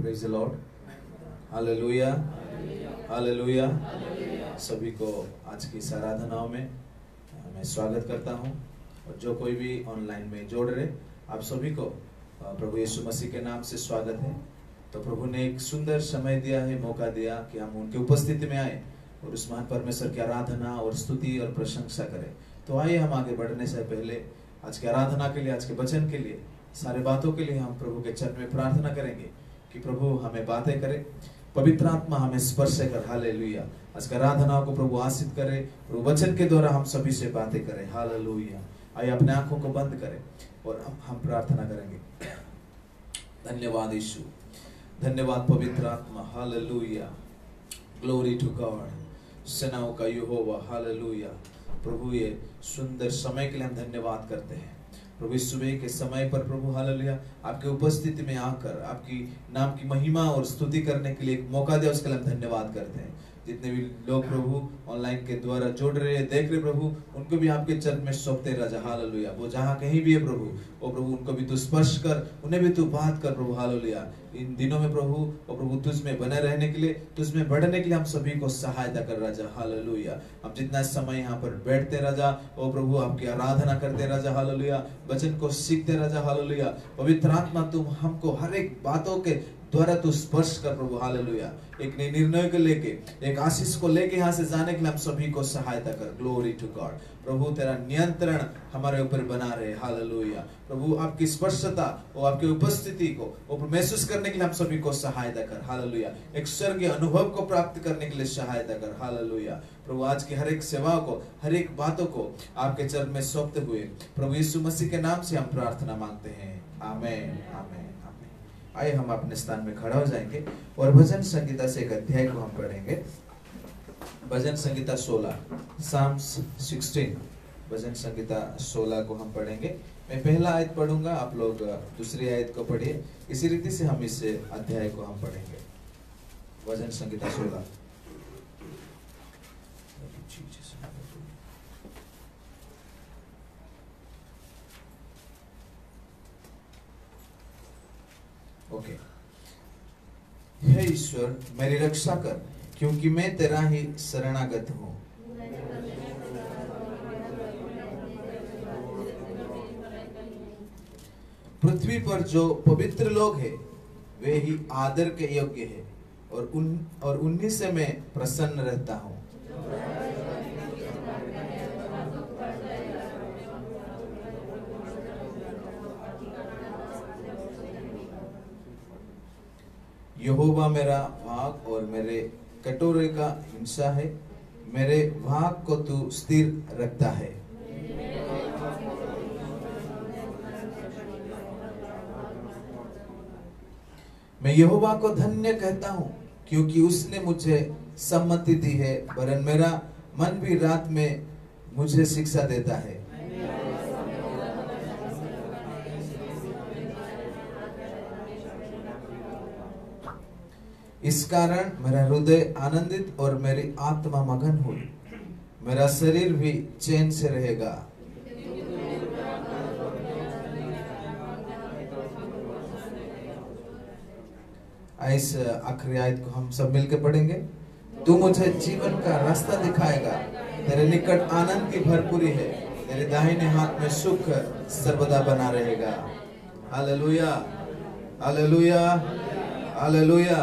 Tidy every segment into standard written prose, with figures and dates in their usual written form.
Praise the lord, hallelujah, hallelujah. सभी को आज की इस आराधनाओं में मैं स्वागत करता हूं, और जो कोई भी ऑनलाइन में जोड़ रहे, आप सभी को प्रभु यीशु मसीह के नाम से स्वागत है। तो प्रभु ने एक सुंदर समय दिया है, मौका दिया कि हम उनकी उपस्थिति में आए और उस महान परमेश्वर की आराधना और स्तुति और प्रशंसा करें। तो आइए हम आगे बढ़ने से पहले आज की आराधना के लिए, आज के वचन के लिए, सारे बातों के लिए हम प्रभु के चरण में प्रार्थना करेंगे कि प्रभु हमें बातें करे, पवित्र आत्मा हमें स्पर्श कर। हालेलुया। आज की आराधना को प्रभु आशीष करे, प्रभु वचन के द्वारा हम सभी से बातें करें। हालेलुया। आइए अपने आंखों को बंद करें और हम प्रार्थना करेंगे। धन्यवाद यीशु, धन्यवाद पवित्र आत्मा। हालेलुया, ग्लोरी टू गॉड, सेनाओं का यहोवा। हालेलुया। प्रभु ये सुंदर समय के लिए हम धन्यवाद करते हैं प्रभु। इस सुबह के समय पर प्रभु हालेलुया आपके उपस्थिति में आकर आपकी नाम की महिमा और स्तुति करने के लिए एक मौका दिया, उसके लिए हम धन्यवाद करते हैं। जितने भी लोग प्रभु ऑनलाइन के द्वारा जोड़ रहे हैं, देख रहे प्रभु, उनको भी आपके चरण में सौंपते राजा। हालेलुया। वो जहाँ कहीं भी है प्रभु, वो प्रभु उनको भी तू स्पर्श कर, उन्हें भी तू बात कर प्रभु। हालेलुया। इन दिनों में प्रभु और प्रभु तुझ में बने रहने के लिए, तुझ में बढ़ने के लिए हम सभी को सहायता कर राजा। हालेलुया। हम जितना समय यहाँ पर बैठते राजा, ओ प्रभु आपकी आराधना करते राजा। हालेलुया। वचन को सीखते राजा। हालेलुया। पवित्र आत्मा तुम हमको हर एक बातों के द्वारा तू स्पर्श कर प्रभु। हालेलुया। एक नए निर्णय को लेके, एक आशीष को लेके यहाँ से जाने के लिए हम सभी को सहायता कर। Glory to God. प्रभु तेरा नियंत्रण हमारे ऊपर बना रहे। हालेलुया। प्रभु आपकी स्पर्शता और आपकी उपस्थिति को महसूस करने के लिए हम सभी को सहायता कर। हालेलुया। एक स्वर्गीय अनुभव को प्राप्त करने के लिए सहायता कर। हालेलुया। प्रभु आज की हर एक सेवा को, हर एक बातों को आपके चरण में सौंपते हुए प्रभु यीशु मसीह के नाम से हम प्रार्थना मांगते हैं। आमीन, आमीन। आइए हम अपने स्थान में खड़ा हो जाएंगे और भजन संगीता से एक अध्याय को हम पढ़ेंगे। भजन संगीता 16, साम्स 16, भजन संगीता 16 को हम पढ़ेंगे। मैं पहला आयत पढ़ूंगा, आप लोग दूसरी आयत को पढ़िए। इसी रीति से हम इस अध्याय को हम पढ़ेंगे। भजन संगीता 16। ओके। हे ईश्वर मेरी रक्षा कर, क्योंकि मैं तेरा ही शरणागत हूँ। पृथ्वी पर जो पवित्र लोग हैं वे ही आदर के योग्य हैं, और उन्हीं से मैं प्रसन्न रहता हूँ। यहोवा मेरा भाग और मेरे कटोरे का हिंसा है, मेरे भाग को तू स्थिर रखता है। मैं यहोवा को धन्य कहता हूँ, क्योंकि उसने मुझे सम्मति दी है, वरन मेरा मन भी रात में मुझे शिक्षा देता है। इस कारण मेरा हृदय आनंदित और मेरी आत्मा मगन हुई, मेरा शरीर भी चैन से रहेगा। इस आखिरी आयत को हम सब मिलकर पढ़ेंगे। तू मुझे जीवन का रास्ता दिखाएगा, तेरे निकट आनंद की भरपूरी है, तेरे दाहिने हाथ में सुख सर्वदा बना रहेगा। Hallelujah, hallelujah, hallelujah.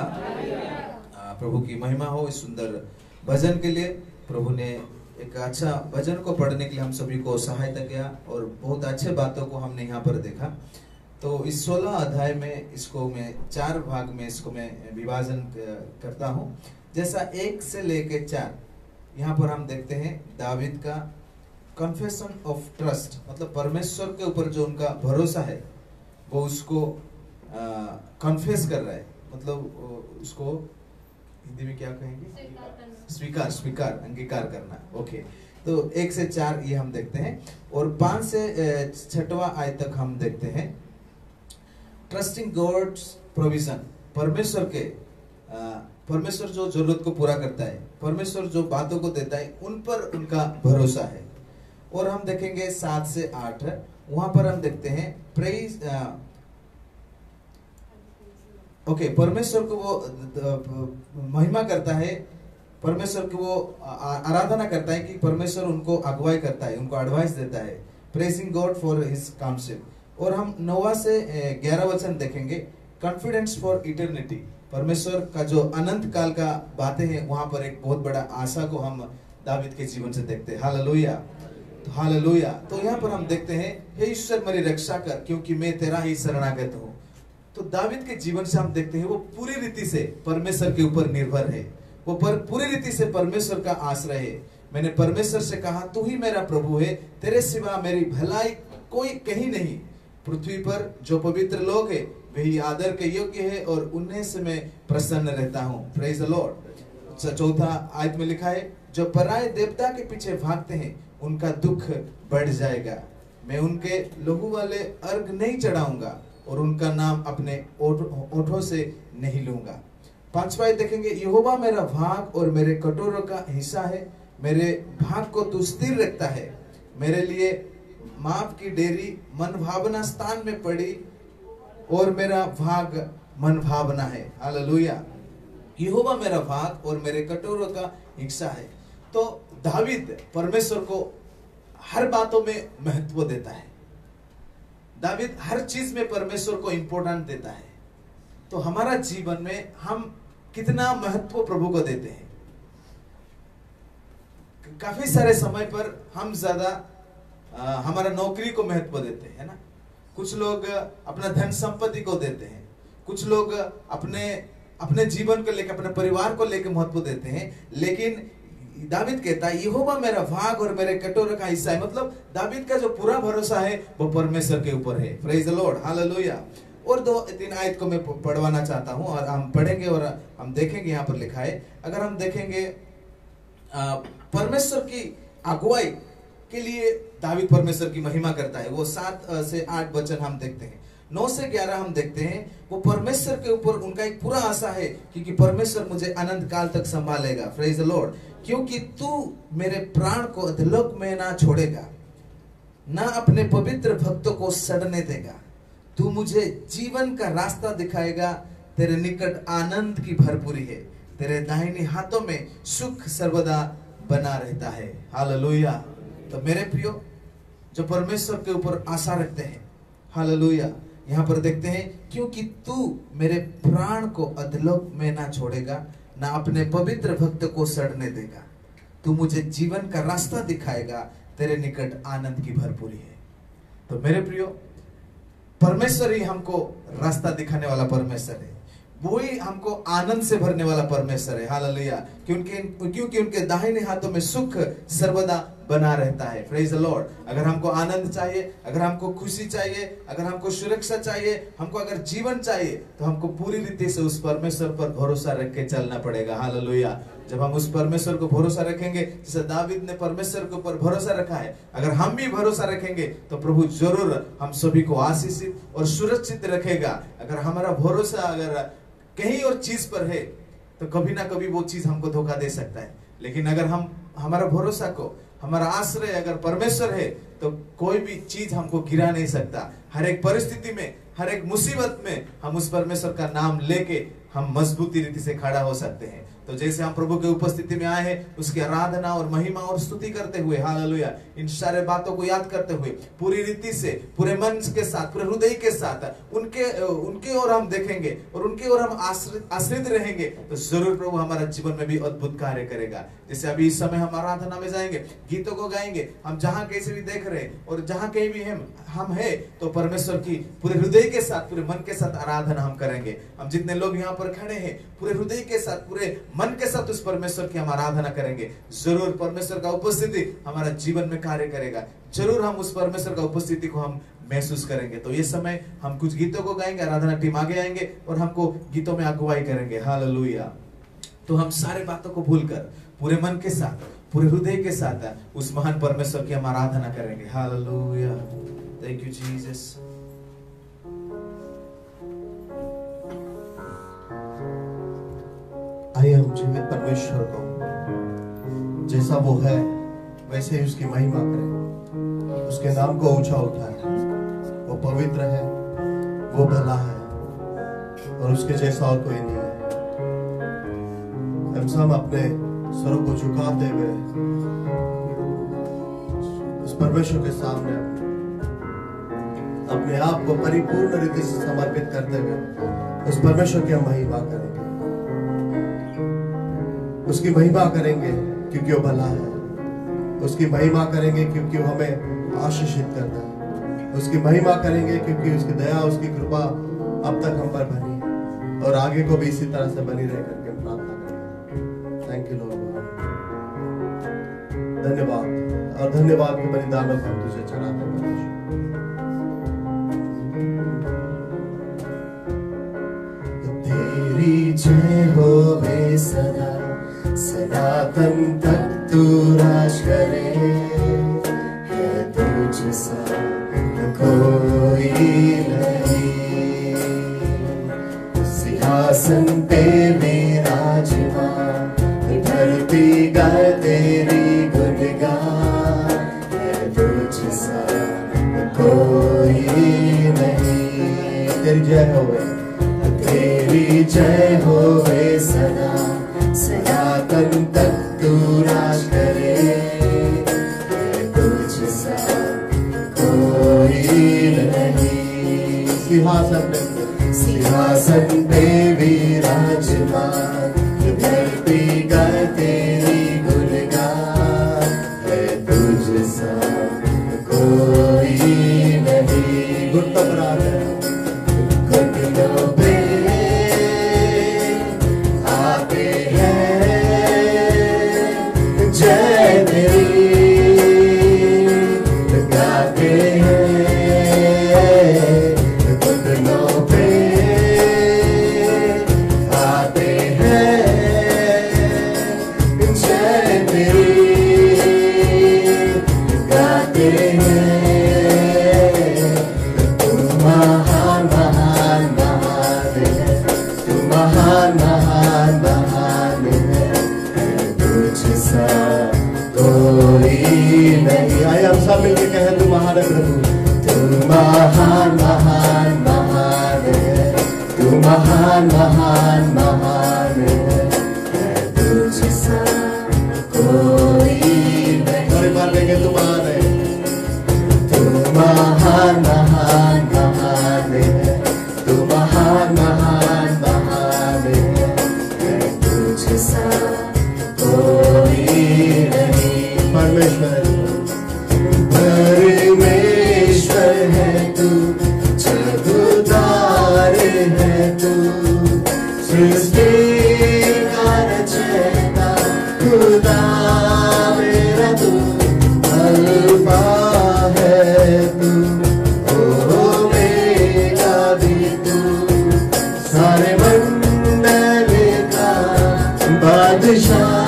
प्रभु की महिमा हो इस सुंदर भजन के लिए। प्रभु ने एक अच्छा भजन को पढ़ने के लिए हम सभी को सहायता किया, और बहुत अच्छे बातों को हमने यहाँ पर देखा। तो इस 16 अध्याय में इसको मैं 4 भाग में इसको मैं विभाजन करता हूँ। जैसा 1 से लेके 4 यहाँ पर हम देखते हैं दावीद का कन्फेशन ऑफ ट्रस्ट, मतलब परमेश्वर के ऊपर जो उनका भरोसा है वो उसको कन्फेस कर रहा है, मतलब उसको हिंदी में क्या कहेंगे? स्वीकार, अंगीकार करना। ओके। तो 1 से 4 ये हम देखते हैं, और 5 से 6वां आयत तक हम देखते हैं ट्रस्टिंग गॉड्स प्रोविजन। परमेश्वर जो जरूरत को पूरा करता है, परमेश्वर जो बातों को देता है, उन पर उनका भरोसा है। और हम देखेंगे 7 से 8, वहां पर हम देखते हैं प्रेज ओके, परमेश्वर को वो महिमा करता है, परमेश्वर की वो आराधना करता है कि परमेश्वर उनको अगुवाई करता है, उनको एडवाइस देता है, praising God for his council. और हम 9 से 11 वचन देखेंगे, कॉन्फिडेंस फॉर इटर्निटी। परमेश्वर का जो अनंत काल का बातें हैं, वहां पर एक बहुत बड़ा आशा को हम दावीद के जीवन से देखते हैं। Hallelujah, hallelujah. तो यहाँ पर हम देखते हैं, हे ईश्वर मेरी रक्षा कर, क्योंकि मैं तेरा ही शरणागत हूँ। तो दावीद के जीवन से हम देखते हैं वो पूरी रीति से परमेश्वर के ऊपर निर्भर है, वो पूरी रीति से परमेश्वर का आश्रय है। मैंने परमेश्वर से कहा, तू ही मेरा प्रभु है, तेरे सिवा मेरी भलाई कोई कहीं नहीं। पृथ्वी पर जो पवित्र लोग हैं वही आदर के योग्य है, और उन्हें से मैं प्रसन्न रहता हूँ। Praise the Lord. 4 आयत में लिखा है, जो पराये देवता के पीछे भागते हैं उनका दुख बढ़ जाएगा। मैं उनके लहू वाले अर्घ नहीं चढ़ाऊंगा, और उनका नाम अपने ओठों से नहीं लूंगा। 5वां आयत देखेंगे, यहोवा मेरा भाग और मेरे कटोरों का हिस्सा है, मेरे भाग को तू स्थिर रखता है। मेरे लिए माफ की डेरी मन भावना स्थान में पड़ी, और मेरा भाग मन भावना है। हालेलुया। यहोवा मेरा भाग और मेरे कटोरों का हिस्सा है। तो दावीद परमेश्वर को हर बातों में महत्व देता है, दावीद हर चीज में परमेश्वर को इंपॉर्टेंट देता है। तो हमारा जीवन में हम कितना महत्व प्रभु को देते हैं। काफी सारे समय पर हम ज्यादा हमारा नौकरी को महत्व देते हैं ना, कुछ लोग अपना धन संपत्ति को देते हैं, कुछ लोग अपने जीवन को लेकर, अपने परिवार को लेकर महत्व देते हैं। लेकिन दावीद कहता है, यहोवा मेरा भाग और मेरे कटोरे का हिस्सा है। मतलब दावीद का जो पूरा भरोसा है वो परमेश्वर के ऊपर है। Praise the lord, hallelujah. और 2-3 आयत को मैं पढ़वाना चाहता हूं, और हम पढ़ेंगे और हम देखेंगे। यहाँ पर लिखा है, अगर हम देखेंगे परमेश्वर की अगुवाई के लिए दावीद परमेश्वर की महिमा करता है। वो 7 से 8 वचन हम देखते हैं। 9 से 11 हम देखते हैं, वो परमेश्वर के ऊपर उनका एक पूरा आशा है, क्योंकि परमेश्वर मुझे अनंत काल तक संभालेगा। Praise the Lord. क्योंकि तू मेरे प्राण को अधलोक में ना छोड़ेगा, ना अपने पवित्र भक्तों को सड़ने देगा। तू मुझे जीवन का रास्ता दिखाएगा, तेरे निकट आनंद की भरपूरी है, तेरे दाहिने हाथों में सुख सर्वदा बना रहता है। हालेलुया। तो मेरे प्रियो, जो परमेश्वर के ऊपर आशा रखते हैं, हालेलुया, यहाँ पर देखते हैं, क्योंकि तू मेरे प्राण को अधलोक में ना छोड़ेगा, ना अपने पवित्र भक्त को सड़ने देगा। तू मुझे जीवन का रास्ता दिखाएगा, तेरे निकट आनंद की भरपूरी है। तो मेरे प्रियो, परमेश्वर ही हमको रास्ता दिखाने वाला परमेश्वर है, वो ही हमको आनंद से भरने वाला परमेश्वर है। हालेलुया। क्योंकि उनके दाहिने हाथों में सुख सर्वदा बना रहता है। Praise the Lord. अगर हमको आनंद चाहिए, अगर हमको खुशी चाहिए, अगर हमको सुरक्षा चाहिए, हमको अगर जीवन चाहिए, तो हमको पूरी रीति से उस परमेश्वर पर भरोसा रख के चलना पड़ेगा। हालेलुया। जब हम उस परमेश्वर को भरोसा रखेंगे, जैसे दावीद ने परमेश्वर के ऊपर भरोसा रखा है, अगर हम भी भरोसा रखेंगे तो प्रभु जरूर हम सभी को आशीषित और सुरक्षित रखेगा। अगर हमारा भरोसा अगर कहीं और चीज पर है, तो कभी ना कभी वो चीज हमको धोखा दे सकता है। लेकिन अगर हम हमारा भरोसा को, हमारा आश्रय अगर परमेश्वर है, तो कोई भी चीज हमको गिरा नहीं सकता। हर एक परिस्थिति में, हर एक मुसीबत में हम उस परमेश्वर का नाम लेके हम मजबूती रीति से खड़ा हो सकते हैं। तो जैसे हम प्रभु के उपस्थिति में आए हैं, उसकी आराधना और महिमा और स्तुति करते हुए, हालेलुया, इन सारे बातों को याद करते हुए पूरी रीति से, पूरे मन के साथ, पूरे हृदय के साथ उनके ओर हम देखेंगे और उनके ओर हम आश्रित रहेंगे, तो जरूर प्रभु हमारा जीवन में भी अद्भुत कार्य करेगा। जैसे अभी इस समय हम आराधना में जाएंगे, गीतों को गाएंगे, हम जहाँ कैसे भी देख रहे हैं और जहाँ कहीं भी हम है, तो परमेश्वर की पूरे हृदय के साथ, पूरे मन के साथ आराधना हम करेंगे। हम जितने लोग यहाँ पर खड़े हैं, पूरे हृदय के साथ, पूरे मन के साथ उस परमेश्वर की हम आराधना करेंगे। जरूर परमेश्वर का उपस्थिति हमारा जीवन में कार्य करेगा। जरूर हम उस परमेश्वर का उपस्थिति को हम महसूस करेंगे। तो ये समय हम कुछ गीतों को गाएंगे, आराधना टीम आगे आएंगे और हमको गीतों में अगुवाई करेंगे। हालेलुया। तो हम सारे बातों को भूलकर पूरे मन के साथ, पूरे हृदय के साथ उस महान परमेश्वर की हम आराधना करेंगे। हालेलुया। Thank you Jesus. आइए हम जीवित परमेश्वर को जैसा वो है वैसे ही उसकी महिमा करें, उसके नाम को ऊंचा उठाएं। वो पवित्र है, वो भला है, और उसके जैसा और कोई नहीं है। हम सब अपने सरों को झुकाते हुए उस परमेश्वर के सामने अपने आप को परिपूर्ण रीति से समर्पित करते हुए उस परमेश्वर की हम महिमा करेंगे। उसकी महिमा करेंगे क्योंकि वो भला है। उसकी महिमा करेंगे क्योंकि वो हमें आशीषित करता है। उसकी महिमा करेंगे क्योंकि उसकी दया, उसकी कृपा अब तक हम पर बनी है और आगे को भी इसी तरह से बनी रह करके हम प्रार्थना करेंगे। Thank you Lord. धन्यवाद और धन्यवाद के बलिदानों को हम तुझे चढ़ाते हैं। तेरी जय होवे सदा, सनातन तक तू राज करे। है तुझ सा कोई नहीं, सिंहासन पे विराजमान, धरती गाए तेरी गुणगान। है तुझ सा कोई नहीं। तेरी जय होवे, तेरी जय होवे सदा, सनातन तक तू राज करे। है तुझ सा कोई नहीं, सिंहासन पे विराजमान, धरती गाए तेरी गुणगान। है तुझ सा कोई नहीं। घुटनों पर आ गए, घुटनों पे आते हैं जय तेरी, गाते हैं। घुटनों पे आते हैं जय तेरी, गाते हैं। तू महान महान महान है, तू महान महान महान है। तुझ सा कोई नहीं। आइए हम सब मिलकर कहें तू महान है प्रभु। तू महान महान महान है, तू महान महान महान है। तुझ सा कोई नहीं। और एक बार देंगे तू महान है। तू महान महान महान है, तू महान महान महान है। तुझ सा कोई नहीं। परमेश्वर है परमेश्वर है तू, जगुदार है तू, सृष्टि का रचयिता खुदा मेरा तू। अल्फा है तू, ओमेगा भी तू, सारे मंडल का बादशाह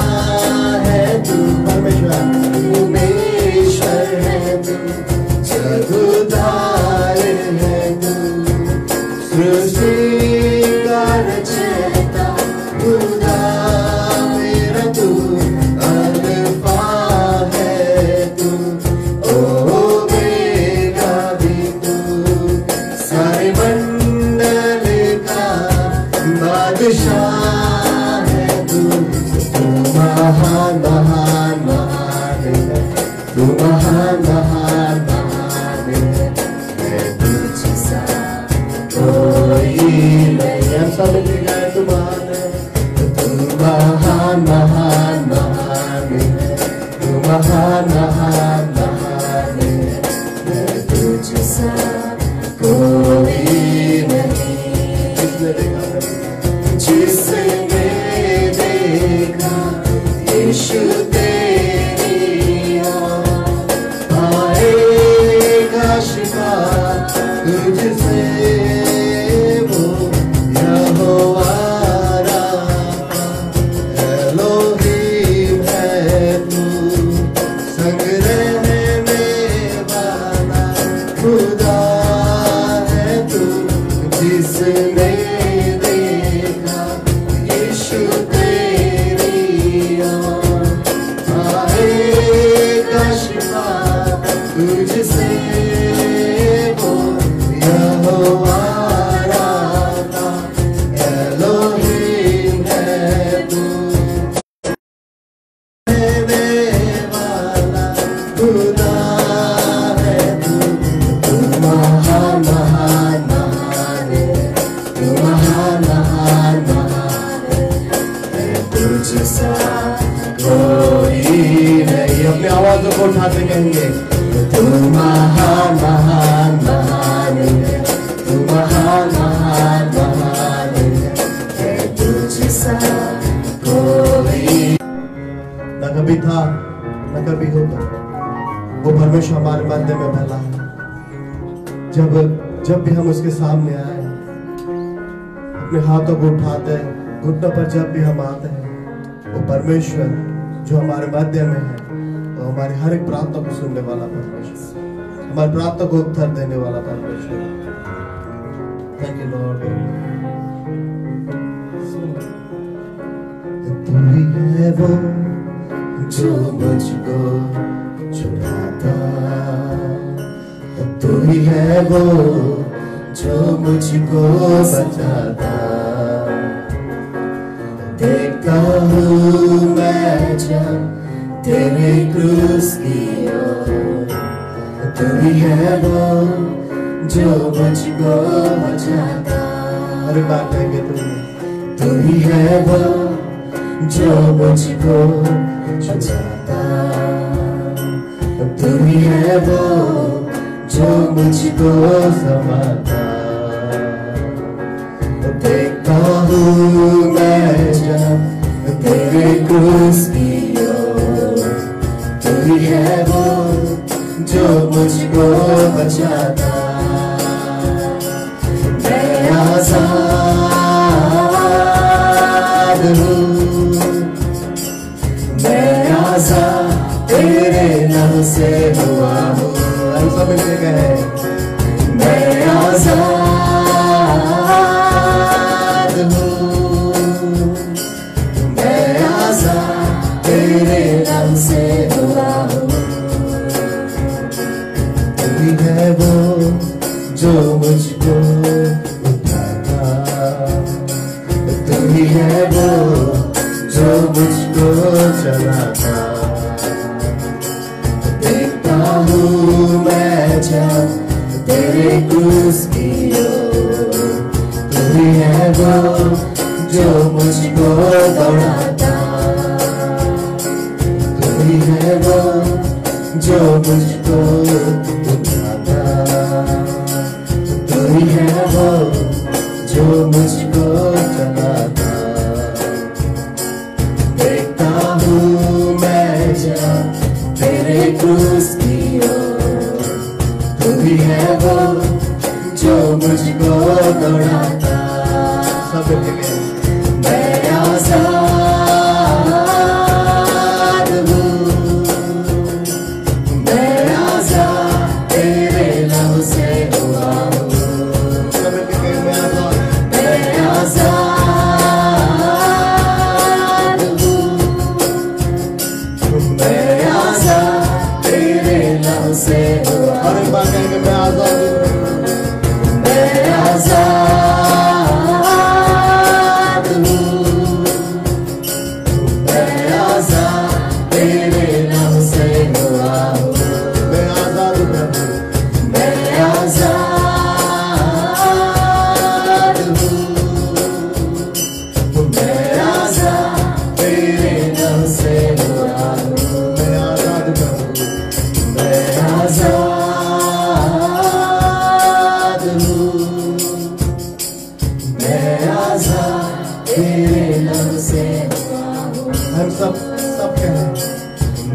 है तू। परमेश्वर है तू, जगुदार है तू, सृष्टि का रचयिता खुदा मेरा तू। अल्फा है तू, ओमेगा भी तू, सारे मंडल का बादशाह है तू। तू महान महान महान है, तू महान महान महान है। तुझ सा कोई नहीं। हम सब मिलकर गाएं तू महान है, तू महान महान महान है, तू महान महान महान है। तुझ सा कोई नहीं। जिसने देखा जिसने देखा यीशु तेरी ओर, आएगा शिफा तुझसे वो। यहोवा राफा, एलोहीम है तू, संग रहने वाला खुदा है तू। जिसने देखा यीशु तेरी ओर, आएगा शिफा तुझसे वो। यहोवा राफा, मध्य में भला है। जब भी हम उसके सामने आए, अपने हाथों को उठाते हैं, घुटनों पर जब भी हम आते हैं, वो परमेश्वर जो हमारे मध्य में है, वो हमारी हर एक प्रार्थना को सुनने वाला परमेश्वर, हमारी प्रार्थना को उत्तर देने वाला परमेश्वर। Thank you Lord. तू ही है वो जो मुझको छुड़ाता, तू ही है वो जो मुझको बचाता। देखता हूँ मैं जब तेरे क्रूस की ओर, तू ही है वो जो मुझको बचाता। हर बार कहेंगे तू ही है वो जो मुझको बचाता, तू ही है वो जो मुझको संभालता। देखता हूँ मैं जब तेरे क्रूस की ओर, तू ही है वो जो मुझको बचाता। मैं आजाद हूँ, मैं आजाद तेरे नाम से हुआ हूँ। हम सब मिलके कहें, मैं आजाद हूँ, मैं आजाद तेरे नाम से हुआ हूँ। तू ही है वो जो मुझको उठाता, तू ही है वो जो मुझको चलाता। देखता हूँ मैं जब तेरे क्रूस की ओर, तू ही है वो जो मुझको दौड़ाता। तू ही है वो जो मुझको उठाता, तू ही है वो जो मुझको चलाता। देखता हूँ मैं जब तेरे क्रूस की ओर, तू ही है वो जो मुझको दौड़ाता। सब मिलके कहें, मैं आजाद हूँ, मैं आजाद तेरे नाम से हुआ हूँ। सब मिलके कहें, मैं आजाद। मैं आजाद हूँ, मैं आजाद तेरे नाम से हुआ। और एक बार कहेंगे, मैं आजाद हूँ, मैं आजाद हूँ, मैं आजाद तेरे नाम से हुआ हूँ। मैं आजाद हूँ प्रभु। मैं आजाद हूँ, मैं आजाद तेरे नाम से हुआ हूँ। मैं आजाद हूँ प्रभु। मैं आजाद हूँ, मैं आजाद तेरे नाम से हुआ हूँ। हम सब कहें,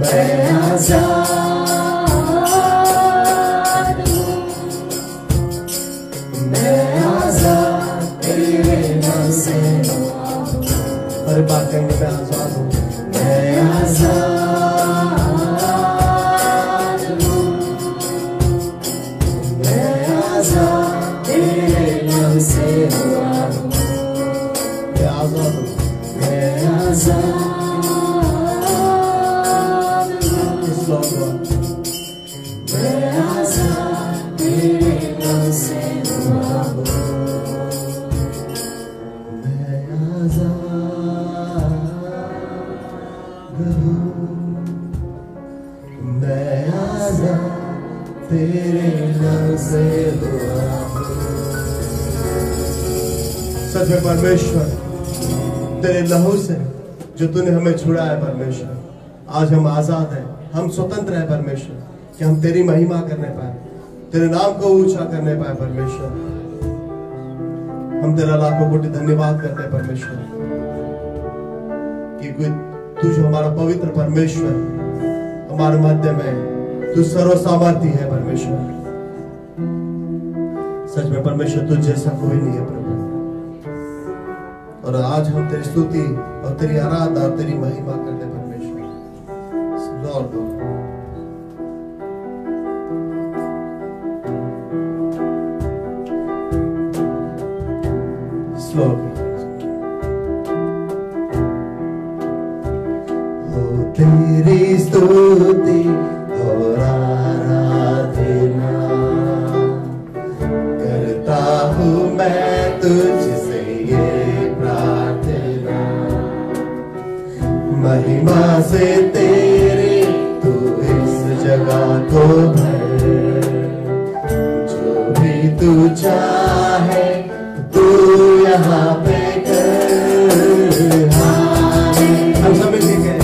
मैं आजाद हूँ, मैं आजाद तेरे नाम से हुआ हूँ। हर बार कहेंगे, मैं आजाद हूँ। मैं आजाद हूँ, मैं आजाद तेरे नाम से हुआ हूँ। मैं आजाद हूँ। मैं आजाद हूँ, इस लॉर्ड गॉड। मैं आजाद तेरे नाम से हुआ हूँ। मैं आजाद हूँ, मैं आजाद तेरे नाम से हुआ हूँ। सच में परमेश्वर, तेरे लहू से जो तूने हमें छुड़ा है परमेश्वर, आज हम आजाद हैं, हम स्वतंत्र हैं परमेश्वर, कि हम तेरी महिमा करने पाए, तेरे नाम को ऊंचा करने पाए परमेश्वर। हम तेरा लाखों कोटि धन्यवाद करते हैं परमेश्वर, कि तू जो हमारा पवित्र परमेश्वर हमारे मध्य में तू सर्वसामर्थी है परमेश्वर। सच में परमेश्वर तुझ जैसा कोई नहीं है प्रभु। और आज हम तेरी स्तुति और तेरी आराधना और तेरी महिमा करते हैं परमेश्वर। लॉर्ड तेरी स्तुति और आराधना करता हूँ मैं तुझसे ये प्रार्थना, महिमा से तेरी तू इस जगह को भर, जो भी तू चाहे तू यहाँ पे कर। हम सब मिलके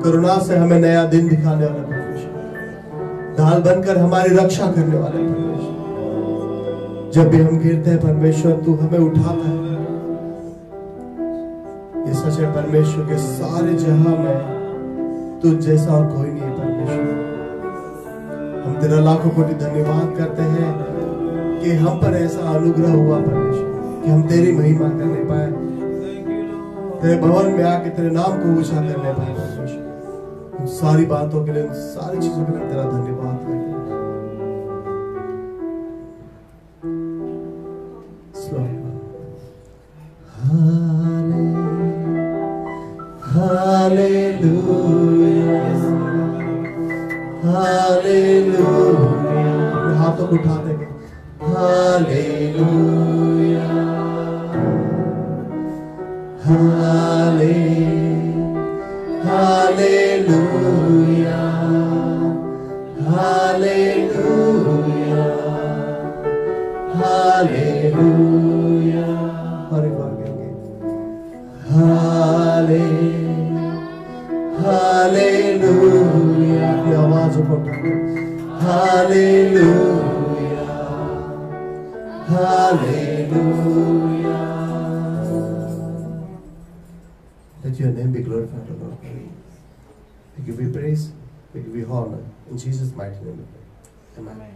करुणा से हमें नया दिन दिखाने वाला परमेश्वर, ढाल बनकर हमारी रक्षा करने वाले परमेश्वर। जब भी हम गिरते हैं परमेश्वर तू हमें उठाता है। ये सच से परमेश्वर के सारे जहां में तुझ जैसा और कोई नहीं है परमेश्वर। हम तेरा लाखों कोटि धन्यवाद करते हैं कि हम पर ऐसा अनुग्रह हुआ परमेश्वर कि हम तेरी महिमा करने पाए, तेरे भवन में आके तेरे नाम को ऊंचा करने पाए परमेश्वर। उन सारी बातों के लिए, उन सारी चीजों के लिए तेरा धन्यवाद करते हैं। हालेलुया, हाथों को उठा देंगे। Hallelujah, hallelujah, hallelujah, hallelujah. हर एक बार कहेंगे हालेलुया, अपनी आवाज़ों को उठाकर hallelujah, hallelujah. Let your name be glorified, O Lord. We give you praise, we give you honor. In Jesus' mighty name we pray. Amen.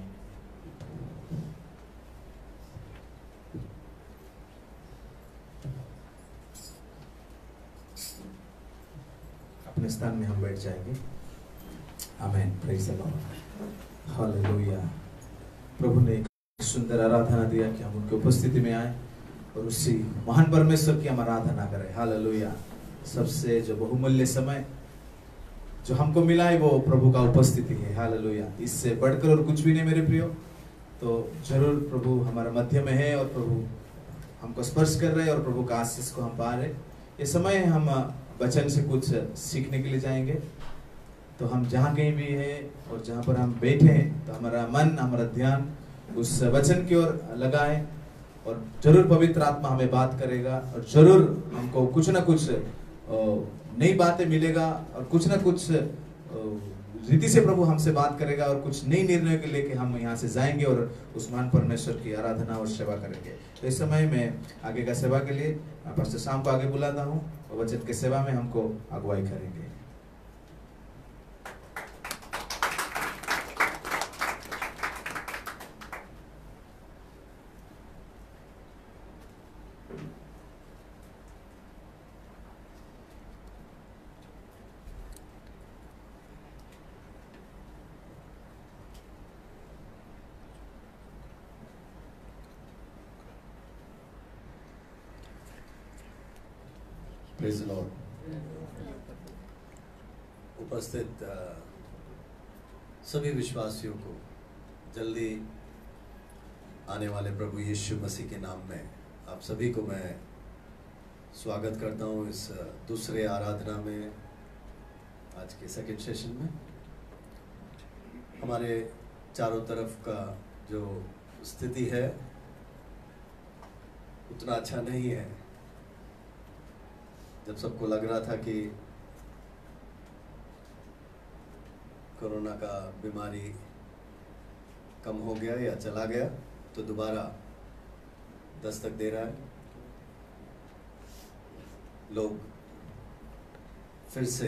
अपने स्थान में हम बैठ जाएंगे। आमेन, प्रेज़ द लॉर्ड, हालेलुया। प्रभु ने एक सुंदर आराधना दिया कि हम उनकी उपस्थिति में आए और उसी महान परमेश्वर की हम आराधना करें। हालेलुया। सबसे जो बहुमूल्य समय जो हमको मिला है वो प्रभु का उपस्थिति है। हालेलुया। इससे बढ़कर और कुछ भी नहीं मेरे प्रियो। तो जरूर प्रभु हमारे मध्य में है और प्रभु हमको स्पर्श कर रहे हैं और प्रभु का आशीष को हम पा रहे। ये समय हम वचन से कुछ सीखने के लिए जाएंगे। तो हम जहाँ कहीं भी हैं और जहाँ पर हम बैठे हैं तो हमारा मन, हमारा ध्यान उस वचन की ओर लगाएं और जरूर पवित्र आत्मा हमें बात करेगा और जरूर हमको कुछ ना कुछ नई बातें मिलेगा और कुछ ना कुछ रीति से प्रभु हमसे बात करेगा और कुछ नई निर्णय के लेके हम यहाँ से जाएंगे और उस महान परमेश्वर की आराधना और सेवा करेंगे। तो इस समय में आगे का सेवा के लिए पास्टर शाम को आगे बुलाता हूँ और वचन के सेवा में हमको अगुवाई करेंगे। Praise the Lord. उपस्थित सभी विश्वासियों को जल्दी आने वाले प्रभु यीशु मसीह के नाम में आप सभी को मैं स्वागत करता हूँ इस दूसरे आराधना में। आज के सेकंड सेशन में हमारे चारों तरफ का जो स्थिति है उतना अच्छा नहीं है। जब सबको लग रहा था कि कोरोना का बीमारी कम हो गया या चला गया तो दोबारा दस्तक दे रहा है। लोग फिर से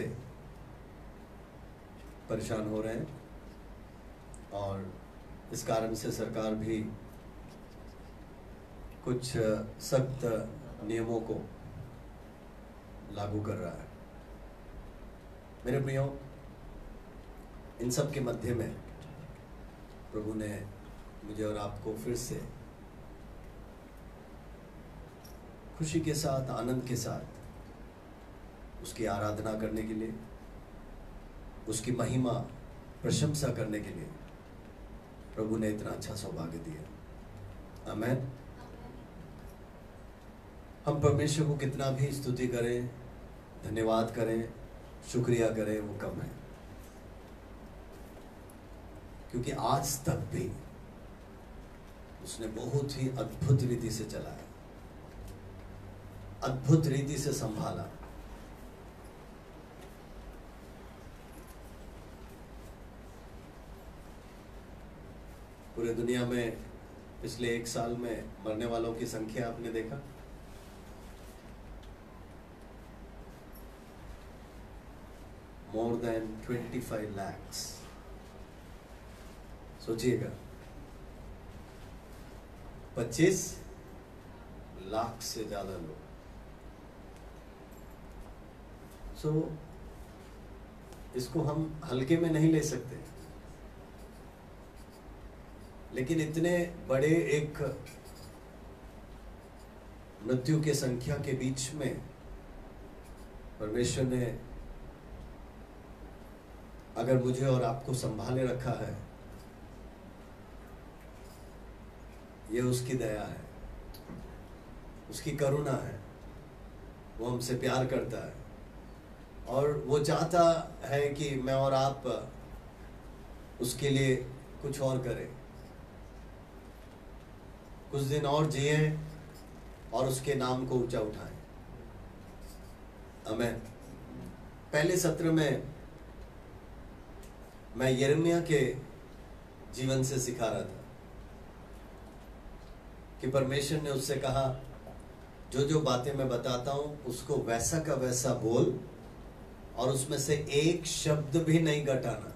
परेशान हो रहे हैं और इस कारण से सरकार भी कुछ सख्त नियमों को लागू कर रहा है। मेरे प्रियो, इन सब के मध्य में प्रभु ने मुझे और आपको फिर से खुशी के साथ, आनंद के साथ उसकी आराधना करने के लिए, उसकी महिमा प्रशंसा करने के लिए प्रभु ने इतना अच्छा सौभाग्य दिया। आमीन। हम परमेश्वर को कितना भी स्तुति करें, धन्यवाद करें, शुक्रिया करें, वो कम है, क्योंकि आज तक भी उसने बहुत ही अद्भुत रीति से चलाया, अद्भुत रीति से संभाला। पूरे दुनिया में पिछले एक साल में मरने वालों की संख्या आपने देखा, more than 25 lakhs. सोचिएगा, 25 लाख से ज्यादा लोग. सो इसको हम हल्के में नहीं ले सकते, लेकिन इतने बड़े एक मृत्यु के संख्या के बीच में परमेश्वर ने अगर मुझे और आपको संभाले रखा है, ये उसकी दया है, उसकी करुणा है. वो हमसे प्यार करता है और वो चाहता है कि मैं और आप उसके लिए कुछ और करें, कुछ दिन और जिए और उसके नाम को ऊंचा उठाएं. आमीन. पहले सत्र में मैं यिर्मयाह के जीवन से सिखा रहा था कि परमेश्वर ने उससे कहा, जो जो बातें मैं बताता हूं उसको वैसा का वैसा बोल और उसमें से एक शब्द भी नहीं घटाना.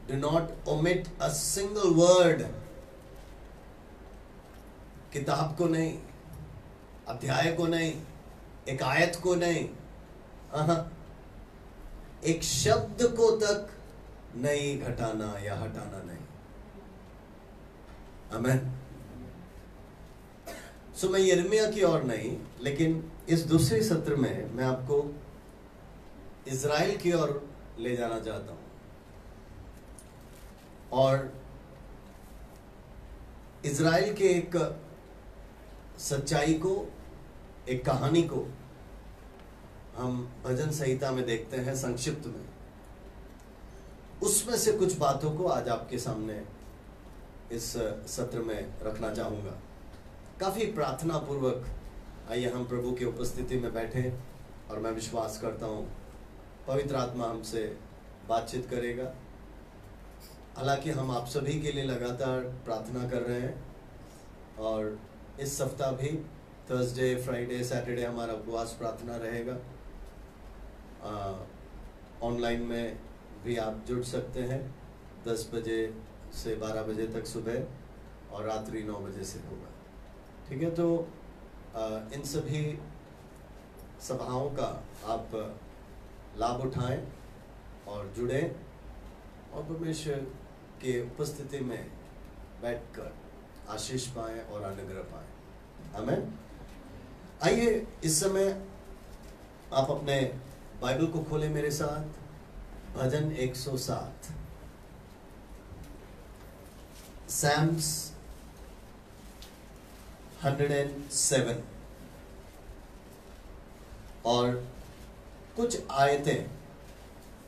Do not omit a single word. किताब को नहीं, अध्याय को नहीं, एक आयत को नहीं, एक शब्द को तक नहीं घटाना या हटाना नहीं. आमीन. सो मैं यिर्मयाह की ओर नहीं, लेकिन इस दूसरे सत्र में मैं आपको इज़राइल की ओर ले जाना चाहता हूं. और इज़राइल के एक सच्चाई को, एक कहानी को हम भजन संहिता में देखते हैं संक्षिप्त में. उसमें से कुछ बातों को आज आपके सामने इस सत्र में रखना चाहूंगा. काफी प्रार्थना पूर्वक आइए हम प्रभु की उपस्थिति में बैठे और मैं विश्वास करता हूं पवित्र आत्मा हमसे बातचीत करेगा. हालांकि हम आप सभी के लिए लगातार प्रार्थना कर रहे हैं और इस सप्ताह भी थर्सडे, फ्राइडे, सैटरडे हमारा उपवास प्रार्थना रहेगा. ऑनलाइन में भी आप जुड़ सकते हैं. 10 बजे से 12 बजे तक सुबह और रात्रि 9 बजे से होगा. ठीक है. तो इन सभी सभाओं का आप लाभ उठाएं और जुड़ें और परमेश्वर के उपस्थिति में बैठकर आशीष पाएं और अनुग्रह पाएं. आमीन. आइए इस समय आप अपने बाइबल को खोलें मेरे साथ. भजन 107, Psalms 107. और कुछ आयतें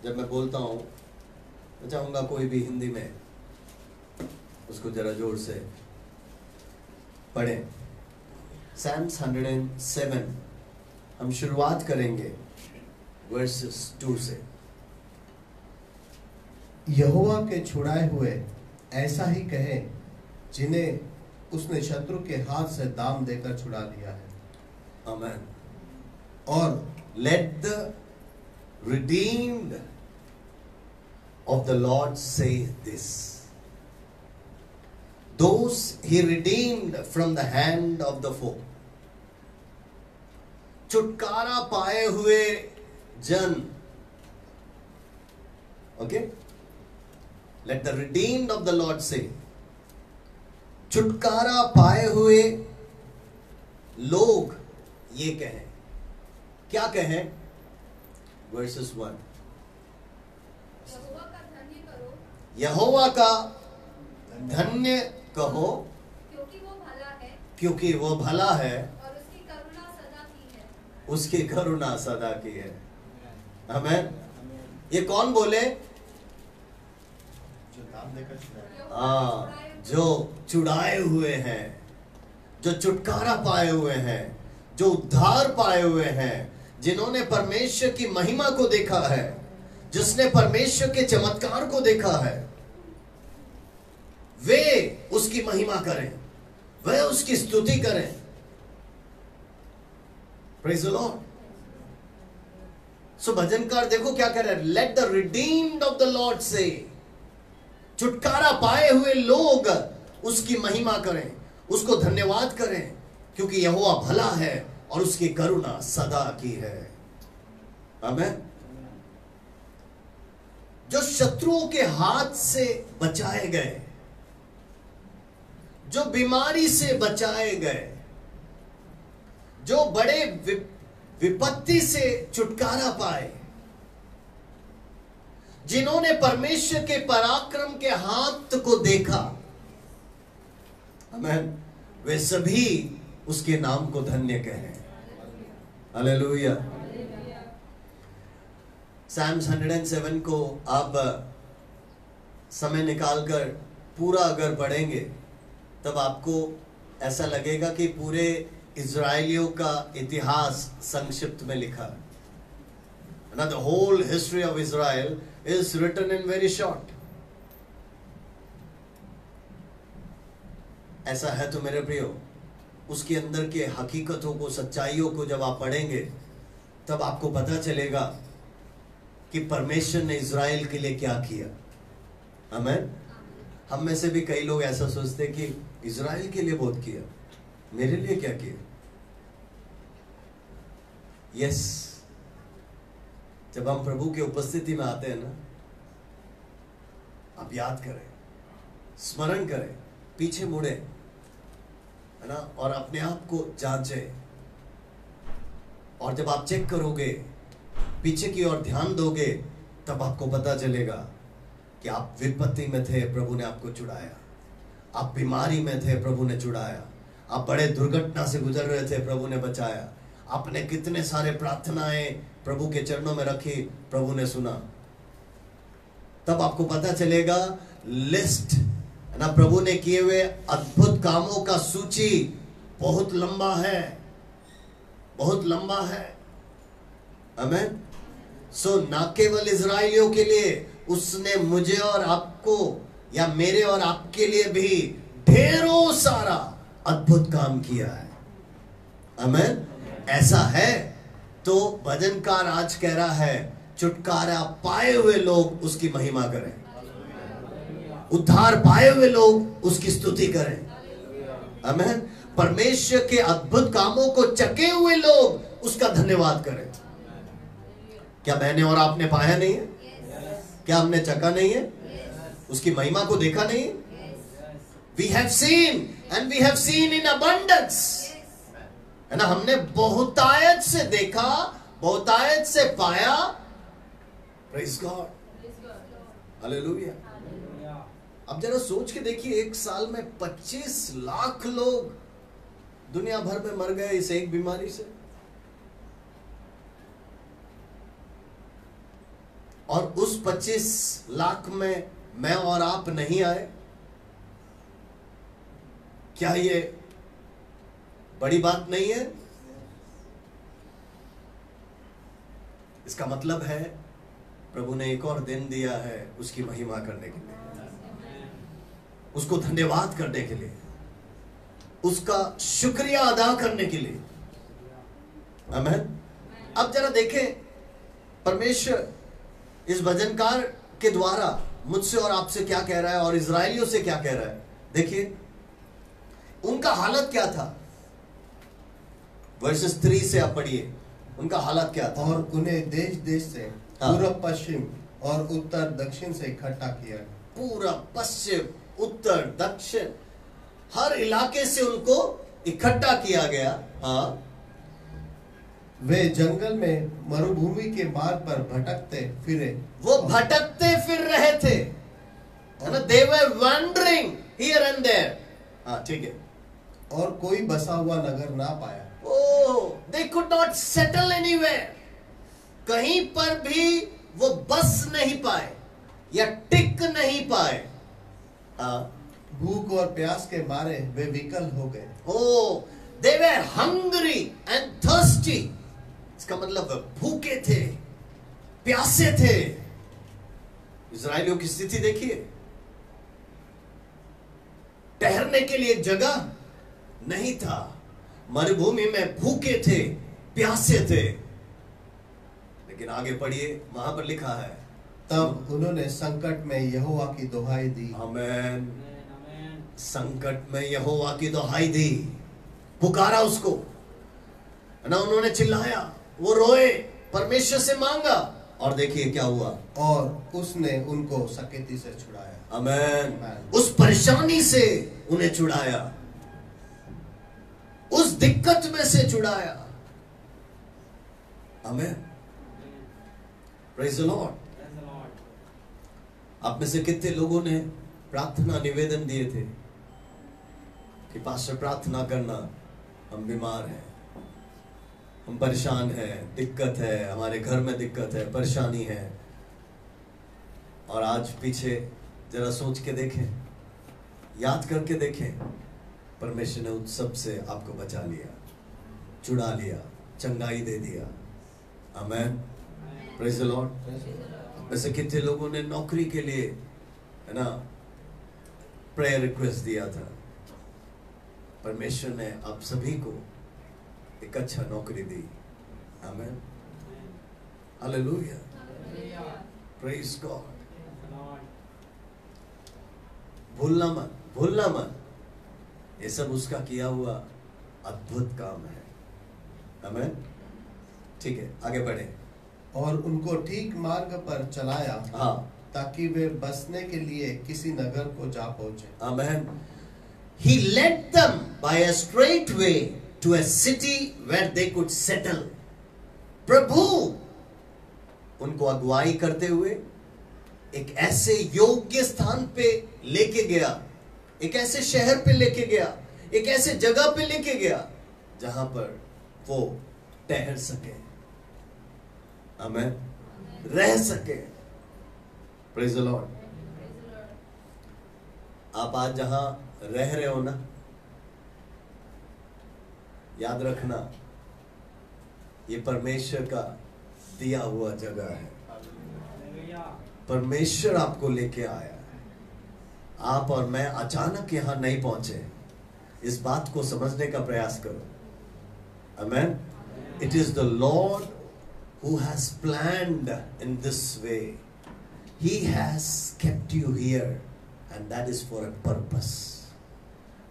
जब मैं बोलता हूं मैं चाहूंगा कोई भी हिंदी में उसको जरा जोर से पढ़ें. Psalms 107 हम शुरुआत करेंगे वर्सेस 2 से. यहोवा के छुड़ाए हुए ऐसा ही कहे जिन्हें उसने शत्रु के हाथ से दाम देकर छुड़ा लिया है. आमीन. और let the redeemed of the Lord say this, those he redeemed from the hand of the foe. छुटकारा पाए हुए जन. Okay? Let the redeemed of the Lord say, छुटकारा पाए हुए लोग ये कहें. क्या कहें? Verses 1. यहोवा का धन्य कहो क्योंकि वो भला है और उसकी करुणा सदा की है. उसकी करुणा सदा की है. आमीन. ये कौन बोले? जो दाम देकर छुड़ाए. हाँ, जो छुड़ाए हुए हैं, जो छुटकारा पाए हुए हैं, जो उद्धार पाए हुए हैं, जिन्होंने परमेश्वर की महिमा को देखा है, जिसने परमेश्वर के चमत्कार को देखा है, वे उसकी महिमा करें, वे उसकी स्तुति करें. Praise the lord. सो भजनकार देखो क्या कह रहा है, let the redeemed of the lord से, छुटकारा पाए हुए लोग उसकी महिमा करें, उसको धन्यवाद करें, क्योंकि यहोवा भला है और उसकी करुणा सदा की है। आमीन। जो शत्रुओं के हाथ से बचाए गए, जो बीमारी से बचाए गए, जो बड़े विपत्ति से छुटकारा पाए, जिन्होंने परमेश्वर के पराक्रम के हाथ को देखा, आमीन, वे सभी उसके नाम को धन्य कहें। हालेलुया। Psalms 107 को आप समय निकालकर पूरा अगर पढ़ेंगे तब आपको ऐसा लगेगा कि पूरे इजराइलियों का इतिहास संक्षिप्त में लिखा है। The whole history of Israel is written in very short. ऐसा है तो मेरे प्रियो, उसके अंदर के हकीकतों को, सच्चाइयों को जब आप पढ़ेंगे तब आपको पता चलेगा कि परमेश्वर ने इज़राइल के लिए क्या किया। आमीन। हम में से भी कई लोग ऐसा सोचते कि इज़राइल के लिए बहुत किया, मेरे लिए क्या किया। यस, जब हम प्रभु की उपस्थिति में आते हैं ना, आप याद करें, स्मरण करें, पीछे मुड़े, है ना, और अपने आप को जांचें। और जब आप चेक करोगे, पीछे की ओर ध्यान दोगे, तब आपको पता चलेगा कि आप विपत्ति में थे, प्रभु ने आपको छुड़ाया। आप बीमारी में थे, प्रभु ने छुड़ाया। आप बड़े दुर्घटना से गुजर रहे थे, प्रभु ने बचाया। आपने कितने सारे प्रार्थनाएं प्रभु के चरणों में रखी, प्रभु ने सुना। तब आपको पता चलेगा लिस्ट, है ना, प्रभु ने किए हुए अद्भुत कामों का सूची बहुत लंबा है, बहुत लंबा है। आमीन। सो ना केवल इजराइलियों के लिए, उसने मुझे और आपको, या मेरे और आपके लिए भी ढेरों सारा अद्भुत काम किया है। आमीन। ऐसा है तो भजनकार आज कह रहा है, छुटकारा पाए हुए लोग उसकी महिमा करें, उद्धार पाए हुए लोग उसकी स्तुति करें। आमीन। परमेश्वर के अद्भुत कामों को चखे हुए लोग उसका धन्यवाद करें। क्या मैंने और आपने पाया नहीं है? क्या हमने चखा नहीं है? उसकी महिमा को देखा नहीं है? We have seen and we have seen in abundance, है ना, हमने बहुतायत से देखा, बहुतायत से पाया। Praise God, hallelujah. अब जरा सोच के देखिए, एक साल में 25 लाख लोग दुनिया भर में मर गए इस एक बीमारी से, और उस 25 लाख में मैं और आप नहीं आए। क्या ये बड़ी बात नहीं है? इसका मतलब है प्रभु ने एक और दिन दिया है उसकी महिमा करने के लिए, उसको धन्यवाद करने के लिए, उसका शुक्रिया अदा करने के लिए। आमीन। अब जरा देखें, परमेश्वर इस भजनकार के द्वारा मुझसे और आपसे क्या कह रहा है और इजराइलियों से क्या कह रहा है। देखिए उनका हालत क्या था। वर्सेस 3 से आप पढ़िए, उनका हालत क्या था। और उन्हें देश देश से, पूर्व पश्चिम और उत्तर दक्षिण से इकट्ठा किया। पूरा पश्चिम, उत्तर, दक्षिण, हर इलाके से उनको इकट्ठा किया गया। हाँ, वे जंगल में मरुभूमि के मार्ग पर भटकते फिरे। वो भटकते फिर रहे थे, है ना, they were wandering here and there। हाँ, ठीक है। और कोई बसा हुआ नगर ना पाया। Oh, they could not settle anywhere। कहीं पर भी वो बस नहीं पाए या टिक नहीं पाए। हाँ, भूख और प्यास के मारे वे विकल हो गए। Oh, they were hungry and thirsty। इसका मतलब भूखे थे, प्यासे थे। इजराइलियों की स्थिति देखिए, ठहरने के लिए जगह नहीं था, मरुभूमि में भूखे थे, प्यासे थे। लेकिन आगे पढ़िए, वहां पर लिखा है तब उन्होंने संकट में यहोवा की दुहाई दी। आमेन। संकट में यहोवा की दुहाई दी, पुकारा उसको, है ना, उन्होंने चिल्लाया, वो रोए, परमेश्वर से मांगा, और देखिए क्या हुआ, और उसने उनको सकेती से छुड़ाया। आमेन। आमेन। उस परेशानी से उन्हें छुड़ाया, उस दिक्कत में से छुड़ाया। आमेन। Praise the lord. आप में से कितने लोगों ने प्रार्थना निवेदन दिए थे कि पास्टर प्रार्थना करना, हम बीमार हैं, हम परेशान हैं, दिक्कत है, हमारे घर में दिक्कत है, परेशानी है। और आज पीछे जरा सोच के देखें, याद करके देखें, परमेश्वर ने उन सब से आपको बचा लिया, छुड़ा लिया, चंगाई दे दिया। आमेन। Praise the lord. वैसे कितने लोगों ने नौकरी के लिए, है ना, प्रेयर रिक्वेस्ट दिया था, परमेश्वर ने आप सभी को एक अच्छा नौकरी दी। आमेन। हालेलुया। Praise God. भूलना मत, भूलना मत, ये सब उसका किया हुआ अद्भुत काम है। आमेन। ठीक है, आगे बढ़े। और उनको ठीक मार्ग पर चलाया, हाँ, ताकि वे बसने के लिए किसी नगर को जा पहुंचे। Amen. He led them by a straight way to a city where they could settle. प्रभु उनको अगुवाई करते हुए एक ऐसे योग्य स्थान पे लेके गया, एक ऐसे शहर पे लेके गया, एक ऐसे जगह पे लेके गया जहां पर वो ठहर सके। आमेन। रह सके। Praise the lord. आप आज जहां रह रहे हो ना, याद रखना, ये परमेश्वर का दिया हुआ जगह है। परमेश्वर आपको लेके आया है। आप और मैं अचानक यहां नहीं पहुंचे, इस बात को समझने का प्रयास करो। Amen. It is the lord who has planned in this way. He has kept you here and that is for a purpose.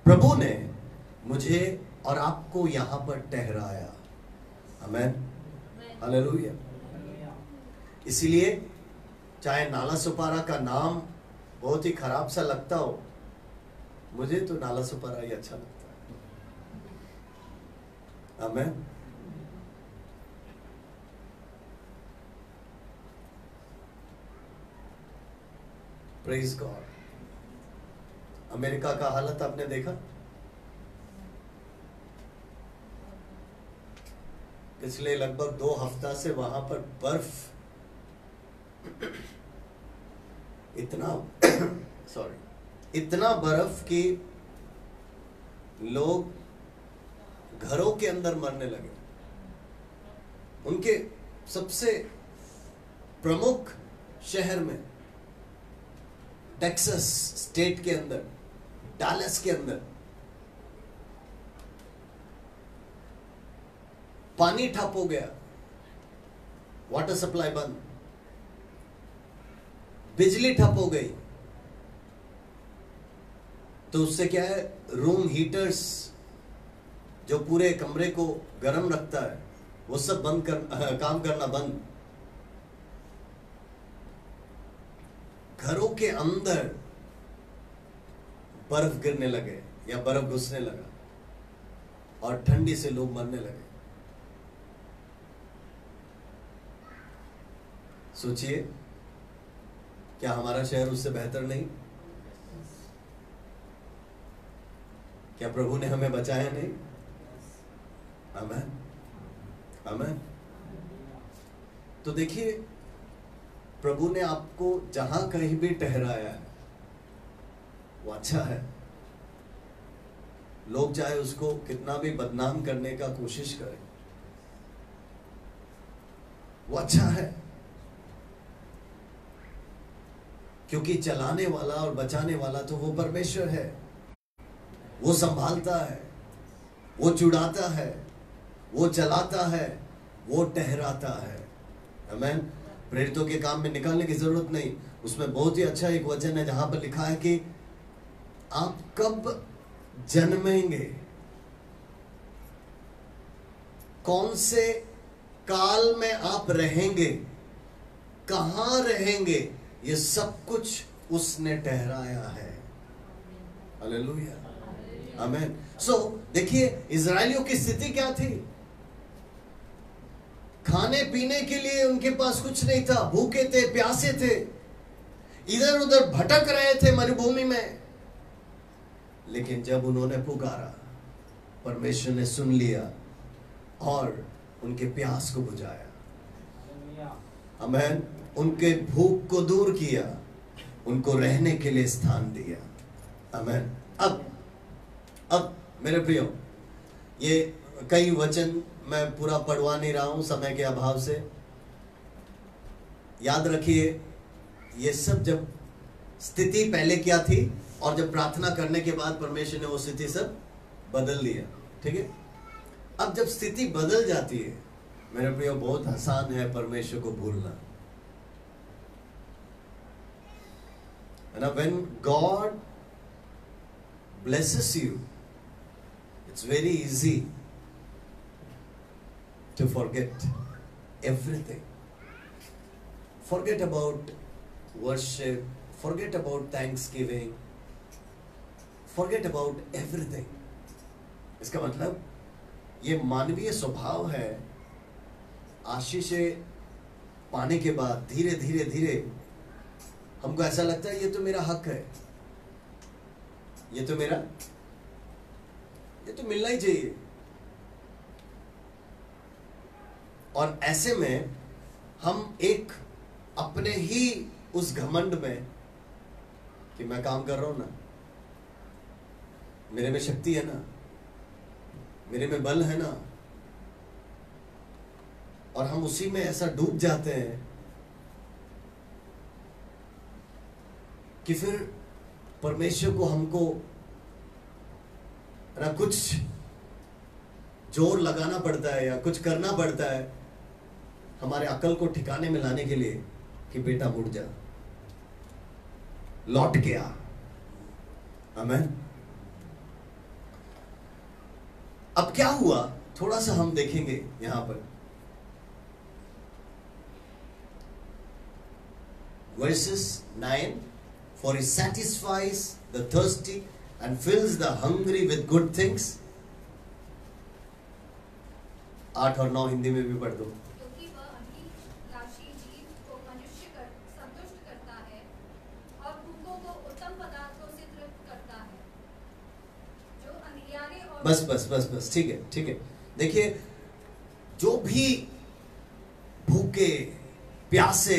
प्रभु ने मुझे और आपको यहां पर ठहराया। आमेन। हालेलुया। इसलिए चाहे नाला सुपारा का नाम बहुत ही खराब सा लगता हो, मुझे तो नाला सुपारा ही अच्छा लगता है। आमेन। Praise God. अमेरिका का हालत आपने देखा, पिछले लगभग 2 हफ्ता से वहां पर बर्फ इतना इतना बर्फ कि लोग घरों के अंदर मरने लगे। उनके सबसे प्रमुख शहर में, टेक्सास स्टेट के अंदर, डालस के अंदर, पानी ठप हो गया, वाटर सप्लाई बंद, बिजली ठप हो गई। तो उससे क्या है, रूम हीटर्स जो पूरे कमरे को गर्म रखता है, वो सब काम करना बंद। घरों के अंदर बर्फ गिरने लगे या बर्फ घुसने लगा और ठंडी से लोग मरने लगे। सोचिए, क्या हमारा शहर उससे बेहतर नहीं? क्या प्रभु ने हमें बचाया नहीं? आमेन। आमेन। तो देखिए, प्रभु ने आपको जहां कहीं भी ठहराया है वो अच्छा है। लोग चाहे उसको कितना भी बदनाम करने का कोशिश करें, वो अच्छा है, क्योंकि चलाने वाला और बचाने वाला तो वो परमेश्वर है। वो संभालता है, वो छुड़ाता है, वो चलाता है, वो ठहराता है। आमेन। प्रेरितों के काम में निकालने की जरूरत नहीं। उसमें बहुत ही अच्छा एक वचन है जहां पर लिखा है कि आप कब जन्मेंगे, कौन से काल में आप रहेंगे, कहां रहेंगे, ये सब कुछ उसने ठहराया है। हालेलुया, आमेन। सो देखिए इजरायलियों की स्थिति क्या थी। खाने पीने के लिए उनके पास कुछ नहीं था, भूखे थे, प्यासे थे, इधर उधर भटक रहे थे मरुभूमि में। लेकिन जब उन्होंने पुकारा, परमेश्वर ने सुन लिया और उनके प्यास को बुझाया। आमेन। उनके भूख को दूर किया, उनको रहने के लिए स्थान दिया। आमेन। अब मेरे प्रियो, ये कई वचन मैं पूरा पढ़वा नहीं रहा हूं समय के अभाव से। याद रखिए, ये सब जब स्थिति पहले क्या थी और जब प्रार्थना करने के बाद परमेश्वर ने वो स्थिति सब बदल दिया। ठीक है। अब जब स्थिति बदल जाती है मेरे प्रियो, बहुत आसान है परमेश्वर को भूलना। And when God blesses you, it's very easy to forget everything. Forget about worship, forget about thanksgiving, forget about everything. इसका मतलब ये मानवीय स्वभाव है। आशीषें पाने के बाद धीरे धीरे धीरे हमको ऐसा लगता है ये तो मेरा हक है, ये तो मिलना ही चाहिए। और ऐसे में हम एक अपने ही उस घमंड में कि मैं काम कर रहा हूं ना, मेरे में शक्ति है ना, मेरे में बल है ना, और हम उसी में ऐसा डूब जाते हैं कि फिर परमेश्वर को हमको ना कुछ जोर लगाना पड़ता है या कुछ करना पड़ता है हमारे अकल को ठिकाने में लाने के लिए कि बेटा उठ जा, लौट के आ। आमीन। अब क्या हुआ थोड़ा सा हम देखेंगे यहां पर। Verses 9, for he satisfies the thirsty and fills the hungry with good things. 8 और 9 हिंदी में भी पढ़ दो। क्योंकि वह अभिलाषी जीव को मनुष्य संतुष्ट करता है और भूखों को उत्तम पदार्थों से तृप्त करता है, जो अंधियारे और बस ठीक है। देखिए, जो भी भूखे प्यासे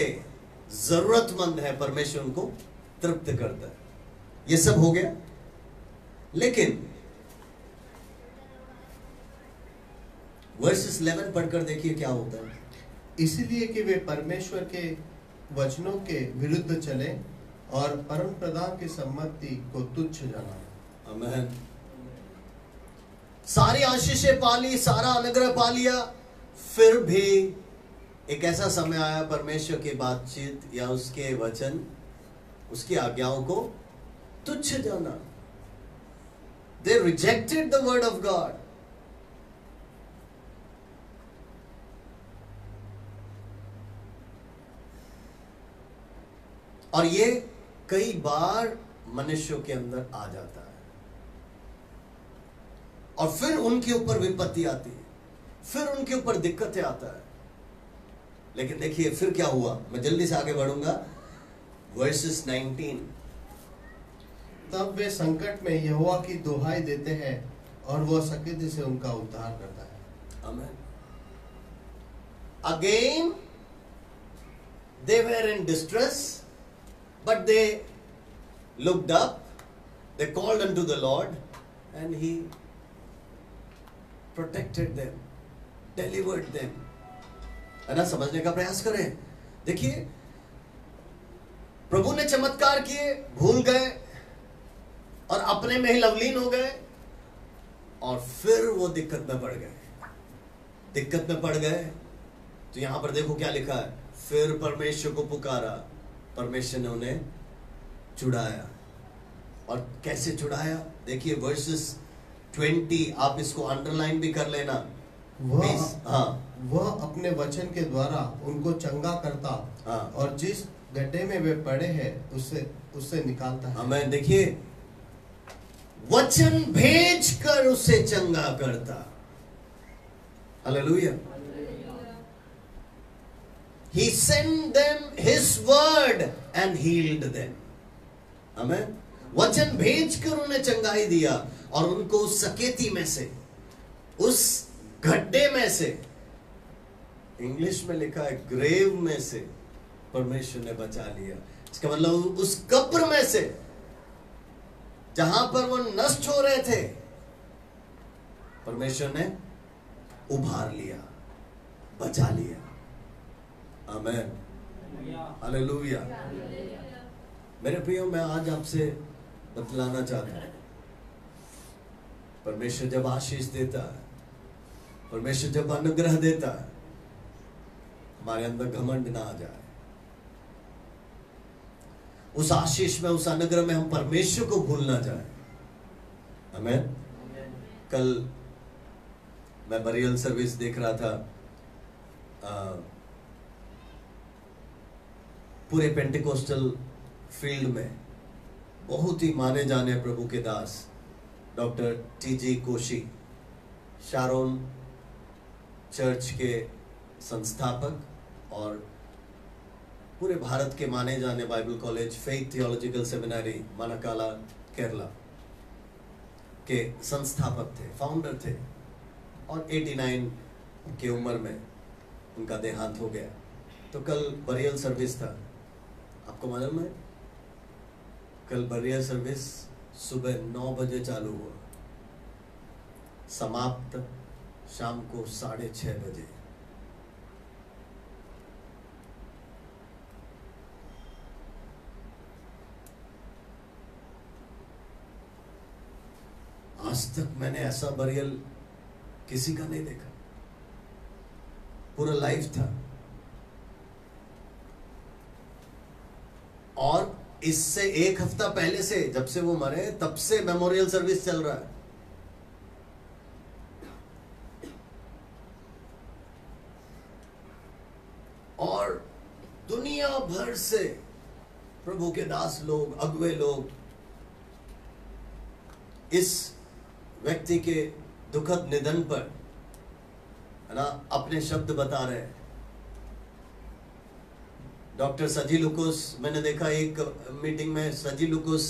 जरूरतमंद है परमेश्वर उनको तृप्त करता है। ये सब हो गया, लेकिन वर्सेस 11 पढ़कर देखिए क्या होता है। इसलिए कि वे परमेश्वर के वचनों के विरुद्ध चले और परम प्रधान की सम्मति को तुच्छ जाना। आमीन। सारी आशीषें पा ली, सारा अनुग्रह पा लिया, फिर भी एक ऐसा समय आया परमेश्वर की बातचीत या उसके वचन, उसकी आज्ञाओं को तुच्छ जाना। They rejected the word of God. और ये कई बार मनुष्यों के अंदर आ जाता है और फिर उनके ऊपर विपत्ति आती है, फिर उनके ऊपर दिक्कतें आता है। लेकिन देखिए फिर क्या हुआ, मैं जल्दी से आगे बढ़ूंगा। वर्सेस 19, तब वे संकट में यहोवा की दुहाई देते हैं और वह सकीर्ति से उनका उद्धार करता है। आमीन। Again they were in distress, but they looked up, they called unto the Lord, and he protected them, delivered them. है ना, समझने का प्रयास करें। देखिए, प्रभु ने चमत्कार किए, भूल गए और अपने में ही लवलीन हो गए और फिर वो दिक्कत में पड़ गए। तो यहां पर देखो क्या लिखा है, फिर परमेश्वर को पुकारा, परमेश्वर ने उन्हें छुड़ाया। और कैसे छुड़ाया? देखिए वर्सेस 20, आप इसको अंडरलाइन भी कर लेना। वह अपने वचन के द्वारा उनको चंगा करता, हाँ। और जिस गड्ढे में वे पड़े हैं उससे निकालता है। हमें देखिए, वचन भेज कर उसे चंगा करता। Hallelujah. He sent them his word and healed them. हमें वचन भेज कर उन्हें चंगाई दिया और उनको उस सकेती में से, उस गड्ढे में से, इंग्लिश में लिखा है ग्रेव में से, परमेश्वर ने बचा लिया। इसका मतलब उस कब्र में से जहां पर वो नष्ट हो रहे थे, परमेश्वर ने उभार लिया, बचा लिया। आमेन, हालेलुया। मेरे प्रियो, मैं आज आपसे बतलाना चाहता हूं, परमेश्वर जब आशीष देता है, परमेश्वर जब अनुग्रह देता है, हमारे अंदर घमंड ना आ जाए। उस आशीष में, उस अनुग्रह में हम परमेश्वर को भूल ना जाए। आमेन। कल मैं बरियल सर्विस देख रहा था, पूरे पेंटिकोस्टल फील्ड में बहुत ही माने जाने प्रभु के दास doctor T G Koshy, Sharon church के संस्थापक और पूरे भारत के माने जाने Bible college faith theological seminary Manakala Kerala के संस्थापक थे, फाउंडर थे। और 89 की उम्र में उनका देहांत हो गया। तो कल बरियल सर्विस था। आपको मालूम है, कल बरियल सर्विस सुबह 9 बजे चालू हुआ, समाप्त शाम को 6:30 बजे। आज तक मैंने ऐसा बरियल किसी का नहीं देखा। पूरा लाइव था। और इससे 1 हफ्ता पहले से, जब से वो मरे, तब से मेमोरियल सर्विस चल रहा है। और दुनिया भर से प्रभु के दास लोग, अगुवे लोग इस व्यक्ति के दुखद निधन पर, है ना, अपने शब्द बता रहे हैं। डॉक्टर सजी लुकोस, मैंने देखा एक मीटिंग में, सजी लुकोस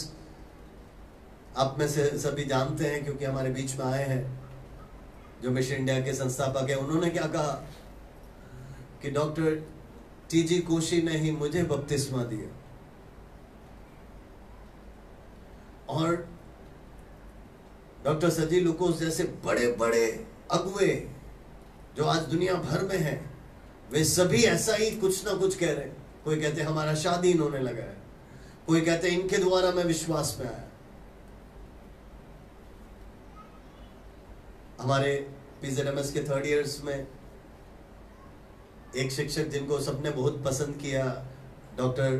आप में से सभी जानते हैं क्योंकि हमारे बीच में आए हैं, जो मिशन इंडिया के संस्थापक हैं। उन्होंने क्या कहा कि डॉक्टर टीजी कोशी ने ही मुझे बपतिस्मा दिया। और डॉक्टर सजी लुकोस जैसे बड़े बड़े अगुवे जो आज दुनिया भर में हैं, वे सभी ऐसा ही कुछ ना कुछ कह रहे हैं। कोई कहते हैं हमारा शादी इन्होंने लगाया, कोई कहते हैं इनके द्वारा मैं विश्वास में आया। हमारे PZMS के 3rd ईयर्स में एक शिक्षक जिनको सबने बहुत पसंद किया, डॉक्टर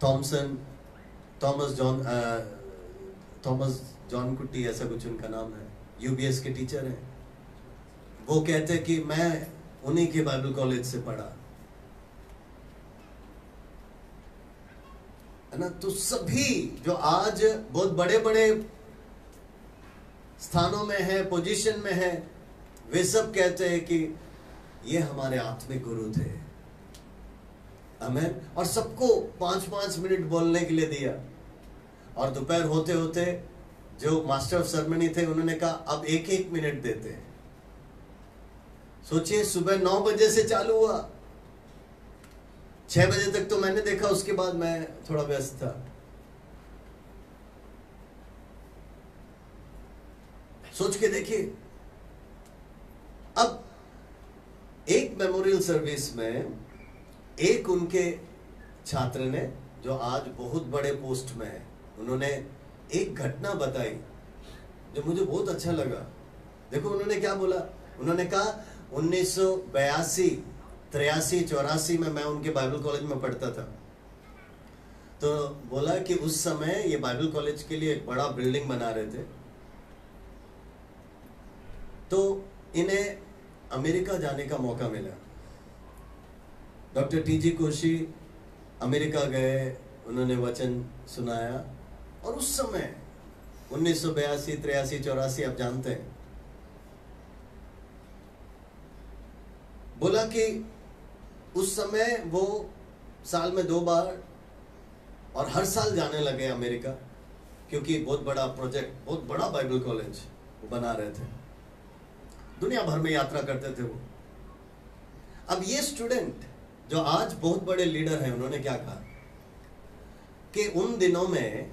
थॉमस जॉन कुट्टी, ऐसा कुछ उनका नाम है, UBS के टीचर हैं। वो कहते हैं कि मैं उन्हीं के बाइबल कॉलेज से पढ़ा, है ना। तो सभी जो आज बहुत बड़े बड़े स्थानों में है, पोजीशन में है, वे सब कहते हैं कि ये हमारे आत्मिक गुरु थे। आमीन। और सबको 5-5 मिनट बोलने के लिए दिया। और दोपहर होते होते जो मास्टर ऑफ सेरेमनी थे, उन्होंने कहा अब 1-1 मिनट देते हैं। सोचिए, सुबह 9 बजे से चालू हुआ, 6 बजे तक तो मैंने देखा, उसके बाद मैं थोड़ा व्यस्त था। सोच के देखिए, अब एक मेमोरियल सर्विस में एक उनके छात्र ने, जो आज बहुत बड़े पोस्ट में है, उन्होंने एक घटना बताई जो मुझे बहुत अच्छा लगा। देखो उन्होंने क्या बोला। उन्होंने कहा 1982 83-84 में मैं उनके बाइबल कॉलेज में पढ़ता था। तो बोला कि उस समय ये बाइबल कॉलेज के लिए एक बड़ा बिल्डिंग बना रहे थे, तो इन्हें अमेरिका जाने का मौका मिला। डॉक्टर टीजी कोशी अमेरिका गए, उन्होंने वचन सुनाया, और उस समय 1982, 83, 84 आप जानते हैं, बोला कि उस समय वो साल में 2 बार और हर साल जाने लगे अमेरिका, क्योंकि बहुत बड़ा प्रोजेक्ट, बहुत बड़ा बाइबल कॉलेज वो बना रहे थे, दुनिया भर में यात्रा करते थे वो। अब ये स्टूडेंट जो आज बहुत बड़े लीडर हैं, उन्होंने क्या कहा कि उन दिनों में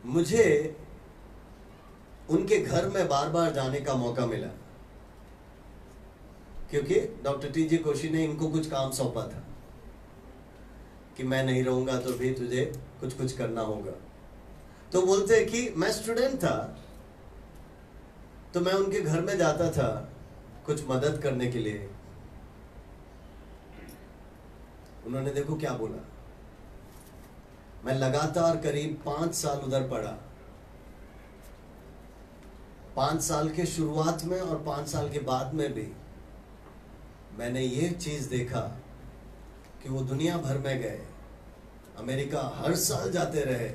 मुझे उनके घर में बार बार जाने का मौका मिला, क्योंकि डॉक्टर टीजी कोशी ने इनको कुछ काम सौंपा था कि मैं नहीं रहूंगा तो भी तुझे कुछ कुछ करना होगा। तो बोलते कि मैं स्टूडेंट था, तो मैं उनके घर में जाता था कुछ मदद करने के लिए। उन्होंने देखो क्या बोला, मैं लगातार करीब 5 साल उधर पढ़ा। 5 साल के शुरुआत में और 5 साल के बाद में भी मैंने ये चीज देखा कि वो दुनिया भर में गए, अमेरिका हर साल जाते रहे,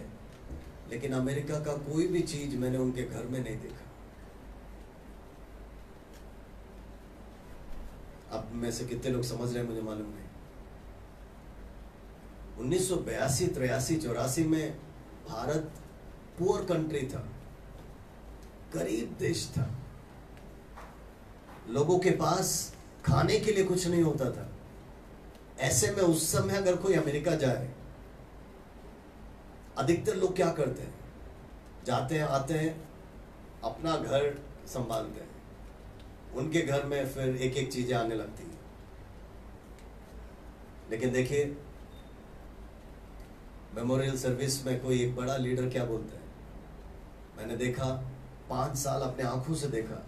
लेकिन अमेरिका का कोई भी चीज मैंने उनके घर में नहीं देखा। अब में से कितने लोग समझ रहे हैं मुझे मालूम नहीं। 1982, 83, 84 में भारत पुअर कंट्री था, गरीब देश था, लोगों के पास खाने के लिए कुछ नहीं होता था। ऐसे में उस समय अगर कोई अमेरिका जाए, अधिकतर लोग क्या करते हैं, जाते हैं, आते हैं, अपना घर संभालते हैं, उनके घर में फिर एक एक चीजें आने लगती हैं। लेकिन देखिए मेमोरियल सर्विस में कोई एक बड़ा लीडर क्या बोलता है, मैंने देखा 5 साल अपने आंखों से देखा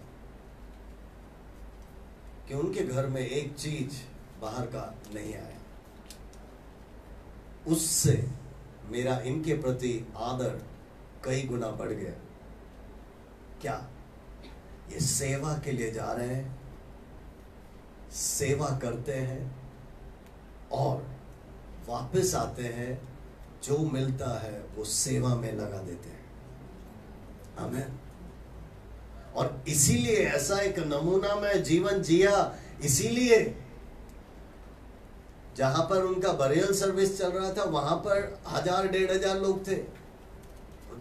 कि उनके घर में एक चीज बाहर का नहीं आया। उससे मेरा इनके प्रति आदर कई गुना बढ़ गया। क्या ये सेवा के लिए जा रहे हैं, सेवा करते हैं और वापस आते हैं, जो मिलता है वो सेवा में लगा देते हैं। आमीन। और इसीलिए ऐसा एक नमूना में जीवन जिया। इसीलिए जहां पर उनका बरियल सर्विस चल रहा था, वहां पर 1000-1500 लोग थे।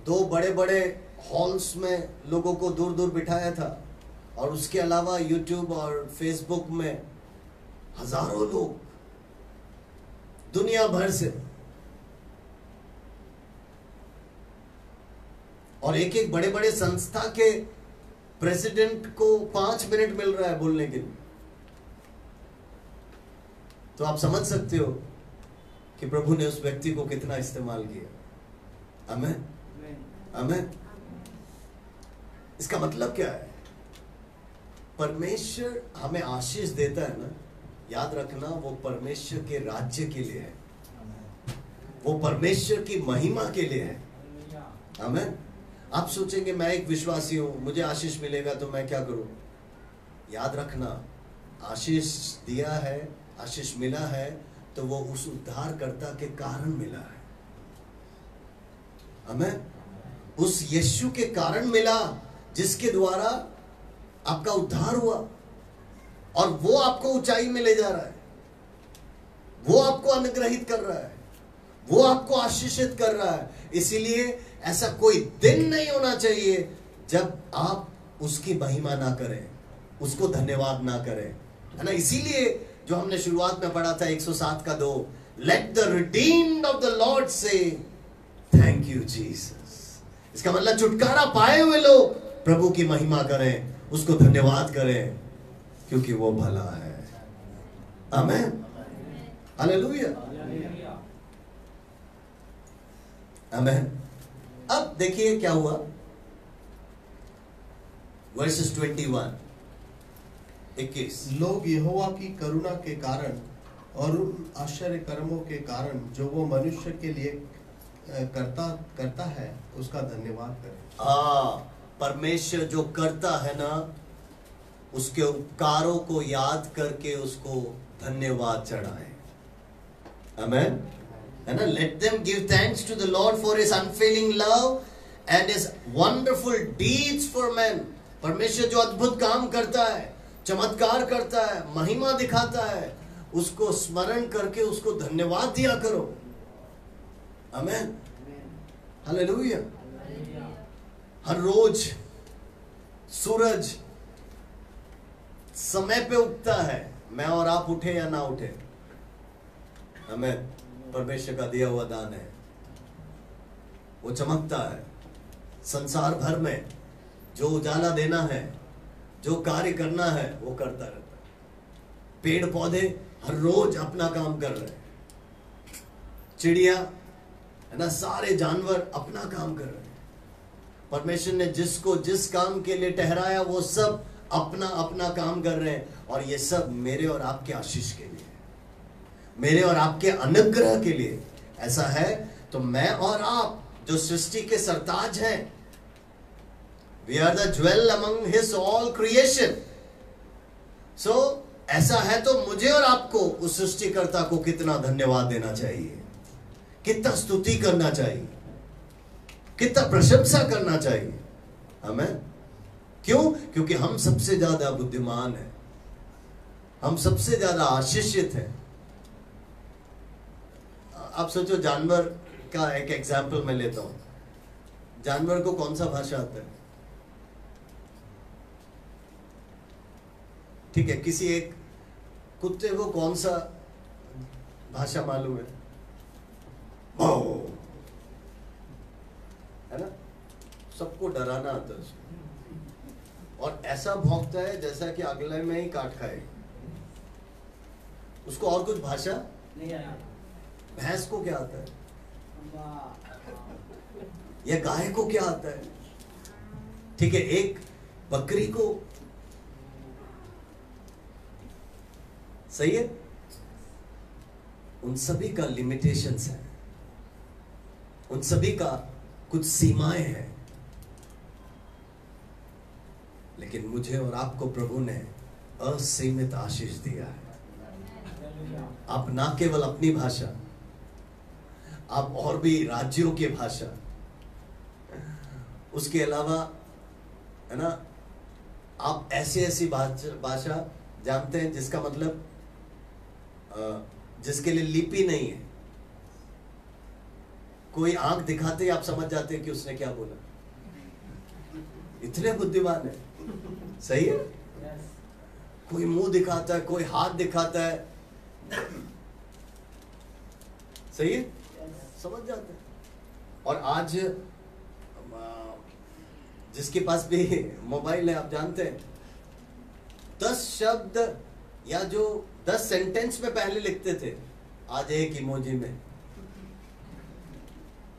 2 बड़े बड़े हॉल्स में लोगों को दूर दूर बिठाया था, और उसके अलावा यूट्यूब और फेसबुक में हजारों लोग दुनिया भर से, और एक एक बड़े बड़े संस्था के प्रेसिडेंट को 5 मिनट मिल रहा है बोलने के लिए। तो आप समझ सकते हो कि प्रभु ने उस व्यक्ति को कितना इस्तेमाल किया। आमीन, आमीन। इसका मतलब क्या है? परमेश्वर हमें आशीष देता है ना, याद रखना वो परमेश्वर के राज्य के लिए है, वो परमेश्वर की महिमा के लिए है। आमीन। आप सोचेंगे मैं एक विश्वासी हूं, मुझे आशीष मिलेगा तो मैं क्या करूं? याद रखना, आशीष दिया है, आशीष मिला है, तो वो उस उद्धारकर्ता के कारण मिला है। आमीन। उस यीशु के कारण मिला, जिसके द्वारा आपका उद्धार हुआ, और वो आपको ऊंचाई में ले जा रहा है, वो आपको अनुग्रहित कर रहा है, वो आपको आशीषित कर रहा है। इसीलिए ऐसा कोई दिन नहीं होना चाहिए जब आप उसकी महिमा ना करें, उसको धन्यवाद ना करें, है ना। इसीलिए जो हमने शुरुआत में पढ़ा था 107 का 2, late the redeemed of the lord से थैंक यू जीसस। इसका मतलब छुटकारा पाए हुए लोग प्रभु की महिमा करें, उसको धन्यवाद करें, क्योंकि वो भला है। आमीन, हालेलुया, आमीन। अब देखिए क्या हुआ, वर्सेस 21। 21 लोग यहोवा की करुणा के कारण और उन आश्चर्य कर्मों के कारण जो वो मनुष्य के लिए करता है उसका धन्यवाद करें। परमेश्वर जो करता है ना, उसके उपकारों को याद करके उसको धन्यवाद चढ़ाएं। आमेन, है ना? Let them give thanks to the Lord for His unfailing love and His wonderful deeds for men. परमेश्वर जो अद्भुत काम करता है, चमत्कार करता है, महिमा दिखाता है, उसको स्मरण करके उसको धन्यवाद दिया करो। आमेन, हालेलुया। हर रोज सूरज समय पे उगता है, मैं और आप उठे या ना उठे, हमें परमेश्वर का दिया हुआ दान है, वो चमकता है। संसार भर में जो उजाला देना है, जो कार्य करना है, वो करता रहता है। पेड़ पौधे हर रोज अपना काम कर रहे हैं, चिड़िया, है ना, सारे जानवर अपना काम कर रहे हैं। परमेश्वर ने जिसको जिस काम के लिए ठहराया वो सब अपना अपना काम कर रहे हैं, और ये सब मेरे और आपके आशीष के लिए, मेरे और आपके अनुग्रह के लिए। ऐसा है तो मैं और आप जो सृष्टि के सरताज हैं, we are the jewel among his all creation. So ऐसा है तो मुझे और आपको उस सृष्टिकर्ता को कितना धन्यवाद देना चाहिए, कितना स्तुति करना चाहिए, कितना प्रशंसा करना चाहिए हमें। क्यों? क्योंकि हम सबसे ज्यादा बुद्धिमान हैं, हम सबसे ज्यादा आशीषित हैं। आप सोचो, जानवर का एक एग्जाम्पल मैं लेता हूं। जानवर को कौन सा भाषा आता है? ठीक है, किसी एक कुत्ते को कौन सा भाषा मालूम है? है ना? सबको डराना आता है उसको, और ऐसा भौंकता है जैसा कि अगले में ही काट खाए। उसको और कुछ भाषा नहीं आया। भैंस को क्या आता है, या गाय को क्या आता है? ठीक है, एक बकरी को, सही है। उन सभी का लिमिटेशंस है, उन सभी का कुछ सीमाएं हैं, लेकिन मुझे और आपको प्रभु ने असीमित आशीष दिया है। आप ना केवल अपनी भाषा, आप और भी राज्यों की भाषा, उसके अलावा, है ना, आप ऐसी ऐसी भाषा जानते हैं जिसका मतलब, जिसके लिए लिपि नहीं है। कोई आंख दिखाते ही आप समझ जाते हैं कि उसने क्या बोला। इतने बुद्धिमान है, सही है। कोई मुंह दिखाता है, कोई हाथ दिखाता है, सही है, समझ जाते हैं। और आज जिसके पास भी मोबाइल है, आप जानते हैं, 10 शब्द या जो 10 सेंटेंस में पहले लिखते थे, आज एक इमोजी में,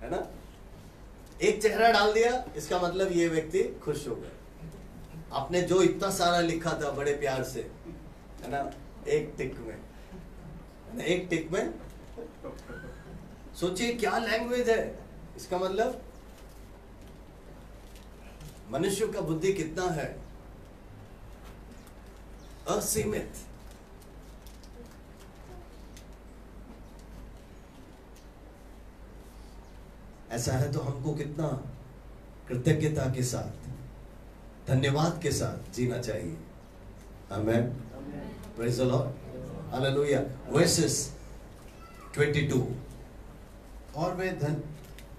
है ना, एक चेहरा डाल दिया, इसका मतलब ये व्यक्ति खुश हो गया। आपने जो इतना सारा लिखा था बड़े प्यार से, है ना, एक टिक में, है ना, एक टिक में। सोचिए क्या लैंग्वेज है। इसका मतलब मनुष्य का बुद्धि कितना है, असीमित। ऐसा है तो हमको कितना कृतज्ञता के साथ, धन्यवाद के साथ जीना चाहिए। Amen, praise the lord, hallelujah. Verses 22। और वे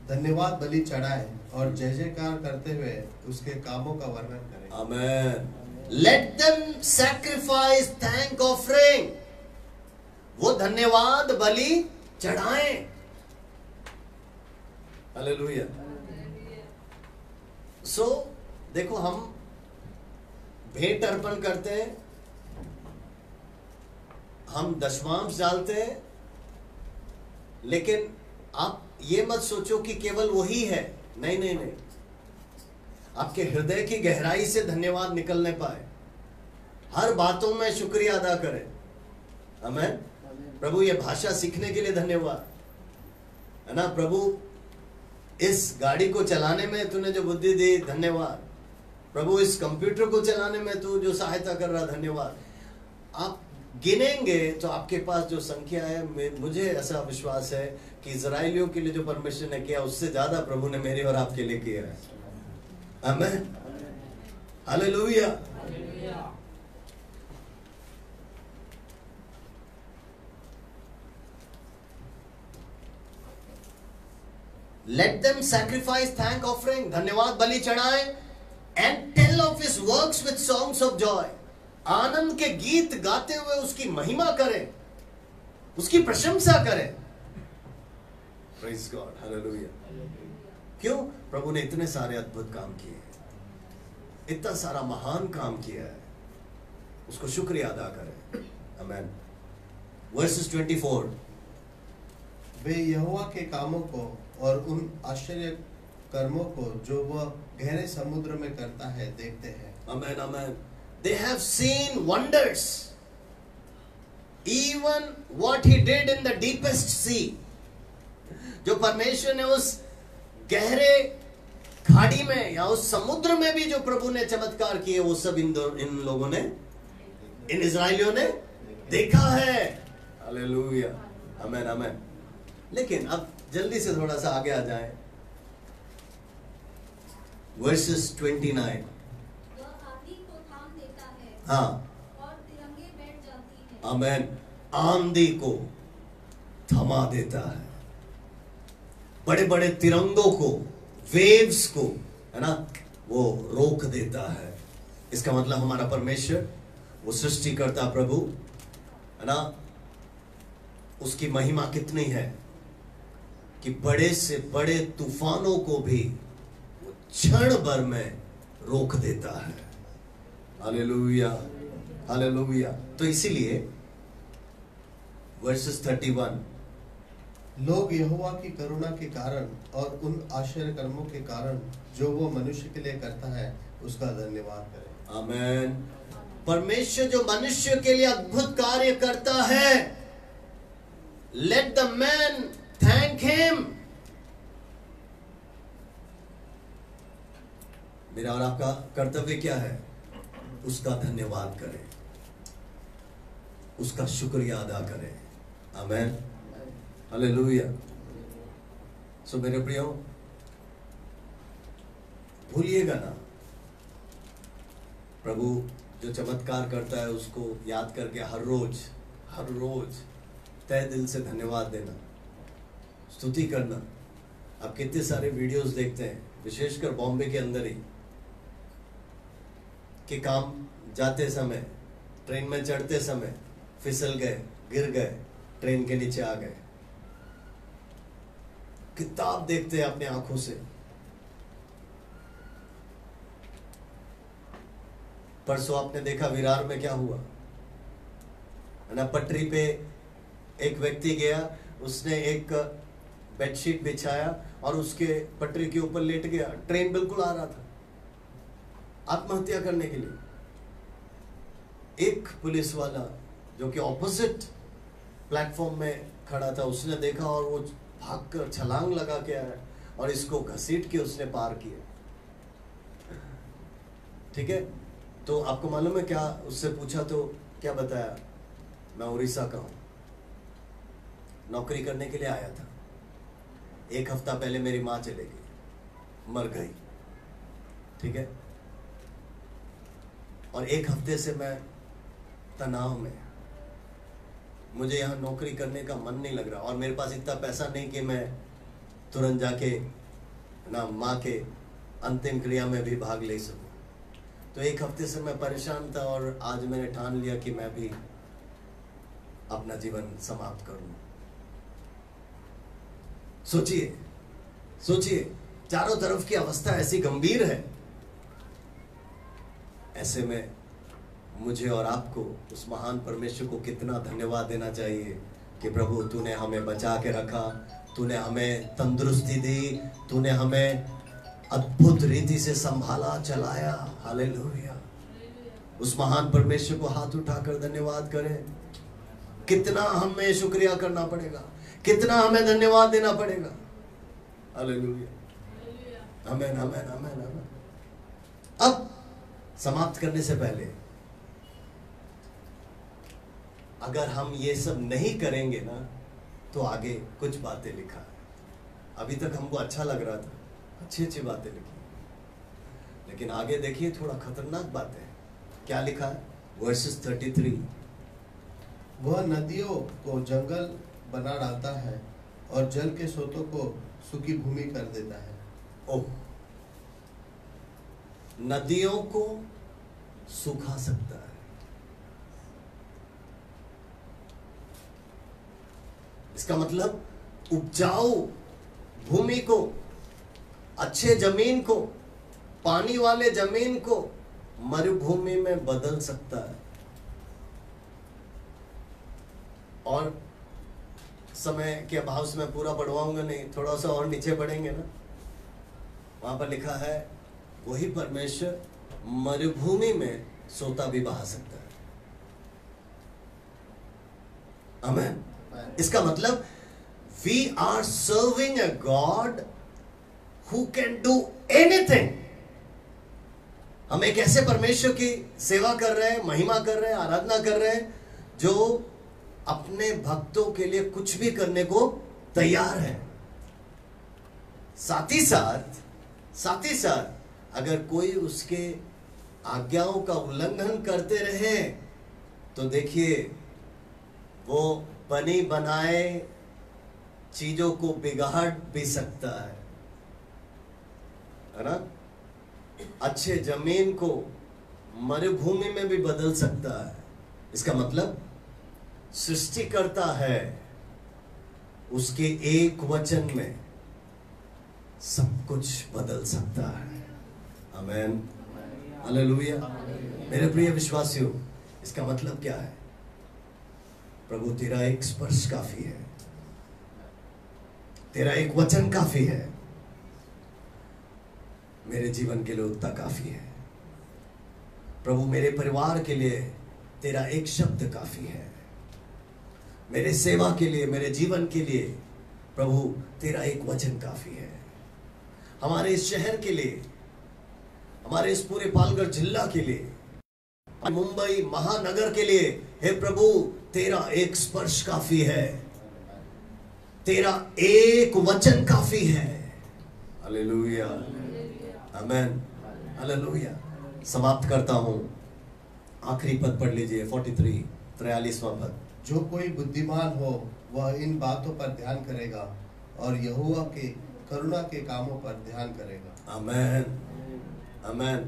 धन्यवाद बलि चढ़ाए और जय जयकार करते हुए उसके कामों का वर्णन करें। Amen. Let them sacrifice thank offering. वो धन्यवाद बलि चढ़ाएं। हालेलुया। सो देखो, हम भेंट अर्पण करते हैं, हम दशमांश डालते हैं, लेकिन आप ये मत सोचो कि केवल वही है। नहीं नहीं नहीं, आपके हृदय की गहराई से धन्यवाद निकलने पाए हर बातों में शुक्रिया अदा करें। आमीन। प्रभु ये भाषा सीखने के लिए धन्यवाद, है ना प्रभु। इस गाड़ी को चलाने में तूने जो बुद्धि दी, धन्यवाद प्रभु। इस कंप्यूटर को चलाने में तू जो सहायता कर रहा, धन्यवाद। आप गिनेंगे तो आपके पास जो संख्या है, मुझे ऐसा विश्वास है कि इजराइलियों के लिए जो परमेश्वर ने किया उससे ज्यादा प्रभु ने मेरे और आपके लिए किया है। आमीन, hallelujah. Let them sacrifice thank offering, धन्यवाद बलि चढ़ाएं, and tell of his works with songs of joy, आनंद के गीत गाते हुए उसकी महिमा करें, उसकी प्रशंसा करें। Praise God, hallelujah। क्यों? प्रभु ने इतने सारे अद्भुत काम किए, इतना सारा महान काम किया है, उसको शुक्रिया अदा करें। आमीन। Verses 24, वे यहोवा के कामों को और उन आश्चर्य कर्मों को जो वह गहरे समुद्र में करता है देखते हैं। आमीन, आमीन। They have seen wonders, even what he did in the deepest sea। जो परमेश्वर ने उस गहरे खाड़ी में या उस समुद्र में भी जो प्रभु ने चमत्कार किए, वो सब इन लोगों ने, इन इजराइलियों ने देखा है। हालेलुया, आमीन, आमीन। लेकिन अब जल्दी से थोड़ा सा आगे आ जाए। Verses 29, वह आंधी को थाम देता है हाँ और तिरंगे बैठ जाती है। आमीन। आंधी को थमा देता है, बड़े बड़े तिरंगों को, वेव्स को, है ना, वो रोक देता है। इसका मतलब हमारा परमेश्वर, वो सृष्टिकर्ता प्रभु, है ना, उसकी महिमा कितनी है कि बड़े से बड़े तूफानों को भी वो क्षण भर में रोक देता है। Hallelujah, hallelujah. तो इसीलिए वर्सेस 31, लोग यहोवा की करुणा के कारण और उन आश्चर्य कर्मों के कारण जो वो मनुष्य के लिए करता है उसका धन्यवाद करें। आमीन। परमेश्वर जो मनुष्य के लिए अद्भुत कार्य करता है, let the man thank him. मेरा और आपका कर्तव्य क्या है? उसका धन्यवाद करें, उसका शुक्रिया अदा करें। आमीन, हालेलुया। सो मेरे प्रियो, भूलिएगा ना, प्रभु जो चमत्कार करता है उसको याद करके हर रोज तहे दिल से धन्यवाद देना, स्तुति करना। आप कितने सारे वीडियोस देखते हैं, विशेषकर बॉम्बे के अंदर ही, कि काम जाते समय, ट्रेन में चढ़ते समय फिसल गए, गिर गए, ट्रेन के नीचे आ गए। किताब देखते हैं अपने आंखों से। परसों आपने देखा विरार में क्या हुआ, है ना, पटरी पे एक व्यक्ति गया, उसने एक बेडशीट बिछाया और उसके पटरी के ऊपर लेट गया। ट्रेन बिल्कुल आ रहा था आत्महत्या करने के लिए। एक पुलिस वाला जो कि ऑपोजिट प्लेटफॉर्म में खड़ा था, उसने देखा और वो भागकर छलांग लगा के आया और इसको घसीट के उसने पार किया। ठीक है, तो आपको मालूम है क्या उससे पूछा तो क्या बताया? मैं उड़ीसा का हूं, नौकरी करने के लिए आया था। 1 हफ्ता पहले मेरी माँ चले गई, मर गई। ठीक है, और 1 हफ्ते से मैं तनाव में, मुझे यहाँ नौकरी करने का मन नहीं लग रहा और मेरे पास इतना पैसा नहीं कि मैं तुरंत जाके ना माँ के अंतिम क्रिया में भी भाग ले सकूं। तो 1 हफ्ते से मैं परेशान था और आज मैंने ठान लिया कि मैं भी अपना जीवन समाप्त करूं। सोचिए, चारों तरफ की अवस्था ऐसी गंभीर है। ऐसे में मुझे और आपको उस महान परमेश्वर को कितना धन्यवाद देना चाहिए कि प्रभु तूने हमें बचा के रखा, तूने हमें तंदुरुस्ती दी, तूने हमें अद्भुत रीति से संभाला, चलाया। हालेलुया, उस महान परमेश्वर को हाथ उठाकर धन्यवाद करें। कितना हमें शुक्रिया करना पड़ेगा, कितना हमें धन्यवाद देना पड़ेगा। हालेलुया, आमीन, आमीन, आमीन, आमीन। अब समाप्त करने से पहले अगर हम ये सब नहीं करेंगे ना तो आगे कुछ बातें लिखा है। अभी तक हमको अच्छा लग रहा था, अच्छी अच्छी बातें लिखी, लेकिन आगे देखिए थोड़ा खतरनाक बातें। क्या लिखा है? वर्सेस 33। वह नदियों को जंगल बना डालता है और जल के स्रोतों को सूखी भूमि कर देता है। ओह, नदियों को सुखा सकता है। इसका मतलब उपजाऊ भूमि को, अच्छे जमीन को, पानी वाले जमीन को मरुभूमि में बदल सकता है। और समय के अभाव से मैं पूरा पढ़वाऊंगा नहीं, थोड़ा सा और नीचे पढ़ेंगे ना, वहां पर लिखा है वही परमेश्वर मरुभूमि में सोता भी बहा सकता है। आमीन। इसका मतलब we are serving a God who can do anything। हम एक ऐसे परमेश्वर की सेवा कर रहे हैं, महिमा कर रहे हैं, आराधना कर रहे हैं, जो अपने भक्तों के लिए कुछ भी करने को तैयार है। साथ ही साथ अगर कोई उसके आज्ञाओं का उल्लंघन करते रहे तो देखिए वो बनी बनाए चीजों को बिगाड़ भी सकता है ना। अच्छे जमीन को मरुभूमि में भी बदल सकता है। इसका मतलब सृष्टि करता है, उसके एक वचन में सब कुछ बदल सकता है। आमीन, हालेलुया। मेरे प्रिय विश्वासियों, इसका मतलब क्या है? प्रभु तेरा एक स्पर्श काफी है, तेरा एक वचन काफी है, मेरे जीवन के लिए उतना काफी है। प्रभु मेरे परिवार के लिए तेरा एक शब्द काफी है, मेरे सेवा के लिए, मेरे जीवन के लिए प्रभु तेरा एक वचन काफी है। हमारे इस शहर के लिए, हमारे इस पूरे पालघर जिला के लिए, मुंबई महानगर के लिए, हे प्रभु तेरा एक स्पर्श काफी है, तेरा एक वचन काफी है। हालेलुया, आमीन, हालेलुया। समाप्त करता हूं, आखिरी पद पढ़ लीजिए, 43, 43वां पद। जो कोई बुद्धिमान हो वह इन बातों पर ध्यान करेगा और यहोवा के करुणा के कामों पर ध्यान करेगा। आमीन, आमीन।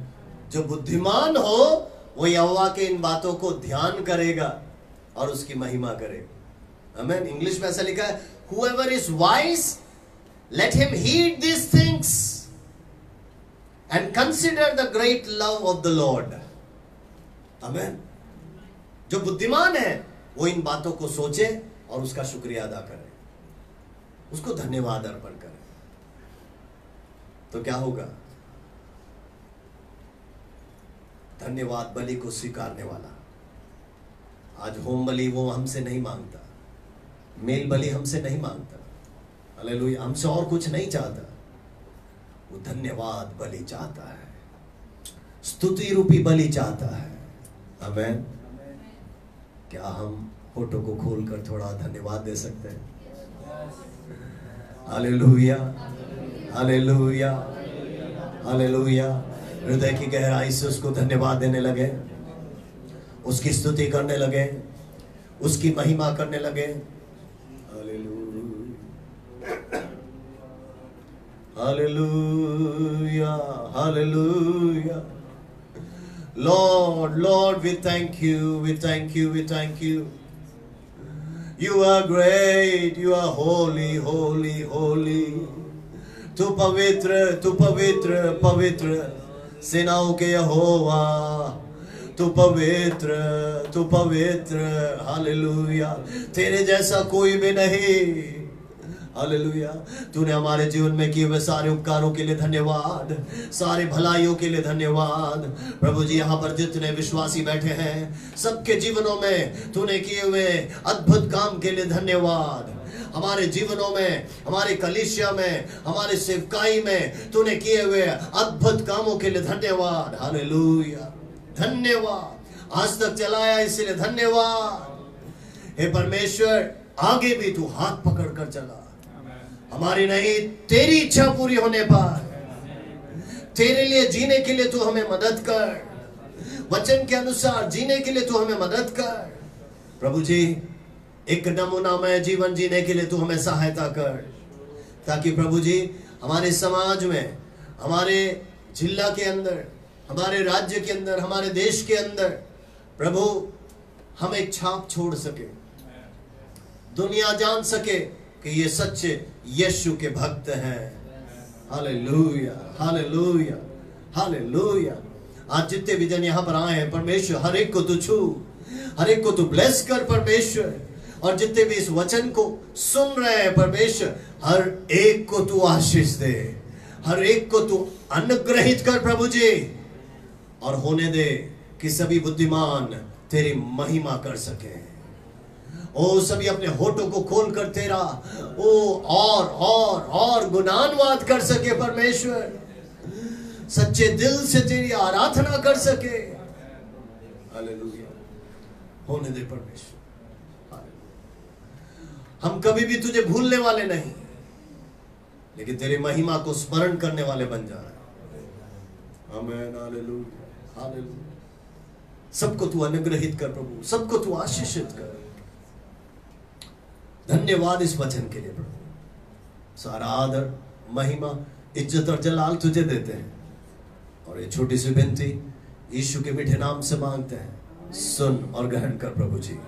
जो बुद्धिमान हो वो यहोवा के इन बातों को ध्यान करेगा और उसकी महिमा करेगा। आमीन। इंग्लिश में ऐसा लिखा है, whoever is wise, let him heed these things and consider the great love of the Lord। आमीन। जो बुद्धिमान है वो इन बातों को सोचे और उसका शुक्रिया अदा करे, उसको धन्यवाद अर्पण करे। तो क्या होगा? धन्यवाद बलि को स्वीकारने वाला। आज होम बलि वो हमसे नहीं मांगता, मेल बलि हमसे नहीं मांगता, हालेलुया, हमसे और कुछ नहीं चाहता, वो धन्यवाद बलि चाहता है, स्तुति रूपी बलि चाहता है। आमीन। क्या हम फोटो को खोलकर थोड़ा धन्यवाद दे सकते हैं? Hallelujah, hallelujah, hallelujah. हृदय की गहराई से उसको धन्यवाद देने लगे, उसकी स्तुति करने लगे, उसकी महिमा करने लगे। Hallelujah, hallelujah. Lord, Lord, we thank you, we thank you, we thank you. You are great, you are holy, holy, holy. तू पवित्र, पवित्र सेनाओं के यहोवा, तू पवित्र, हालेलुया। तेरे जैसा कोई भी नहीं, हालेलुया। तूने हमारे जीवन में किए हुए सारे उपकारों के लिए धन्यवाद, सारे भलाइयों के लिए धन्यवाद। प्रभु जी यहाँ पर जितने विश्वासी बैठे हैं सबके जीवनों में तूने किए हुए अद्भुत काम के लिए धन्यवाद। हमारे जीवनों में, हमारे कलीसिया में, हमारे सेवकाई में तूने किए हुए अद्भुत कामों के लिए धन्यवाद। हालेलुया, धन्यवाद। आज तक चलाया इसलिए धन्यवाद। हे परमेश्वर, आगे भी तू हाथ पकड़ कर चला, हमारी नहीं तेरी इच्छा पूरी होने पर तेरे लिए जीने के लिए तू हमें मदद कर, वचन के अनुसार जीने के लिए तू हमें मदद कर। प्रभु जी, एक नमूनामय जीवन जीने के लिए तू हमें सहायता कर, ताकि प्रभु जी हमारे समाज में, हमारे जिला के अंदर, हमारे राज्य के अंदर, हमारे देश के अंदर प्रभु हम एक छाप छोड़ सके, दुनिया जान सके कि ये सच्चे यीशु के भक्त हैं। Hallelujah, hallelujah, hallelujah. आज जितने भी जन यहाँ पर आए हैं परमेश्वर, हर एक को तू छू, हर एक को तू ब्लेस कर परमेश्वर। और जितने भी इस वचन को सुन रहे हैं परमेश्वर, हर एक को तू आशीष दे, हर एक को तू अनुग्रहित कर प्रभु जी। और होने दे कि सभी बुद्धिमान तेरी महिमा कर सके। ओ सभी अपने होठों को खोलकर तेरा और गुणानुवाद कर सके परमेश्वर, सच्चे दिल से तेरी आराधना कर सके। हालेलुया, होने दे परमेश्वर। हम कभी भी तुझे भूलने वाले नहीं, लेकिन तेरी महिमा को स्मरण करने वाले बन जाना। आमीन, हालेलुया, हालेलुया। सबको तू अनुग्रहित कर प्रभु, सबको तू आशीषित कर। धन्यवाद इस वचन के लिए प्रभु। सारा आदर, महिमा, इज्जत और जलाल तुझे देते हैं। और ये छोटी सी विनती यीशु के मीठे नाम से मांगते हैं, सुन और ग्रहण कर प्रभु जी।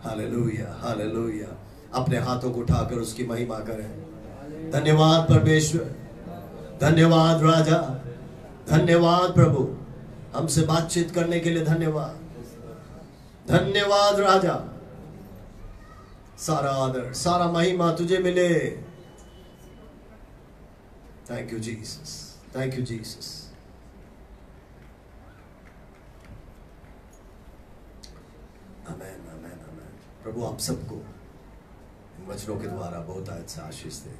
Hallelujah, hallelujah. अपने हाथों को उठाकर उसकी महिमा करें। धन्यवाद परमेश्वर, धन्यवाद राजा, धन्यवाद प्रभु, हमसे बातचीत करने के लिए धन्यवाद, धन्यवाद राजा। सारा आदर, सारा महिमा तुझे मिले। Thank you Jesus, thank you Jesus. Amen, amen, amen. प्रभु आप सबको इन वचनों के द्वारा बहुत अच्छा आशीष दे।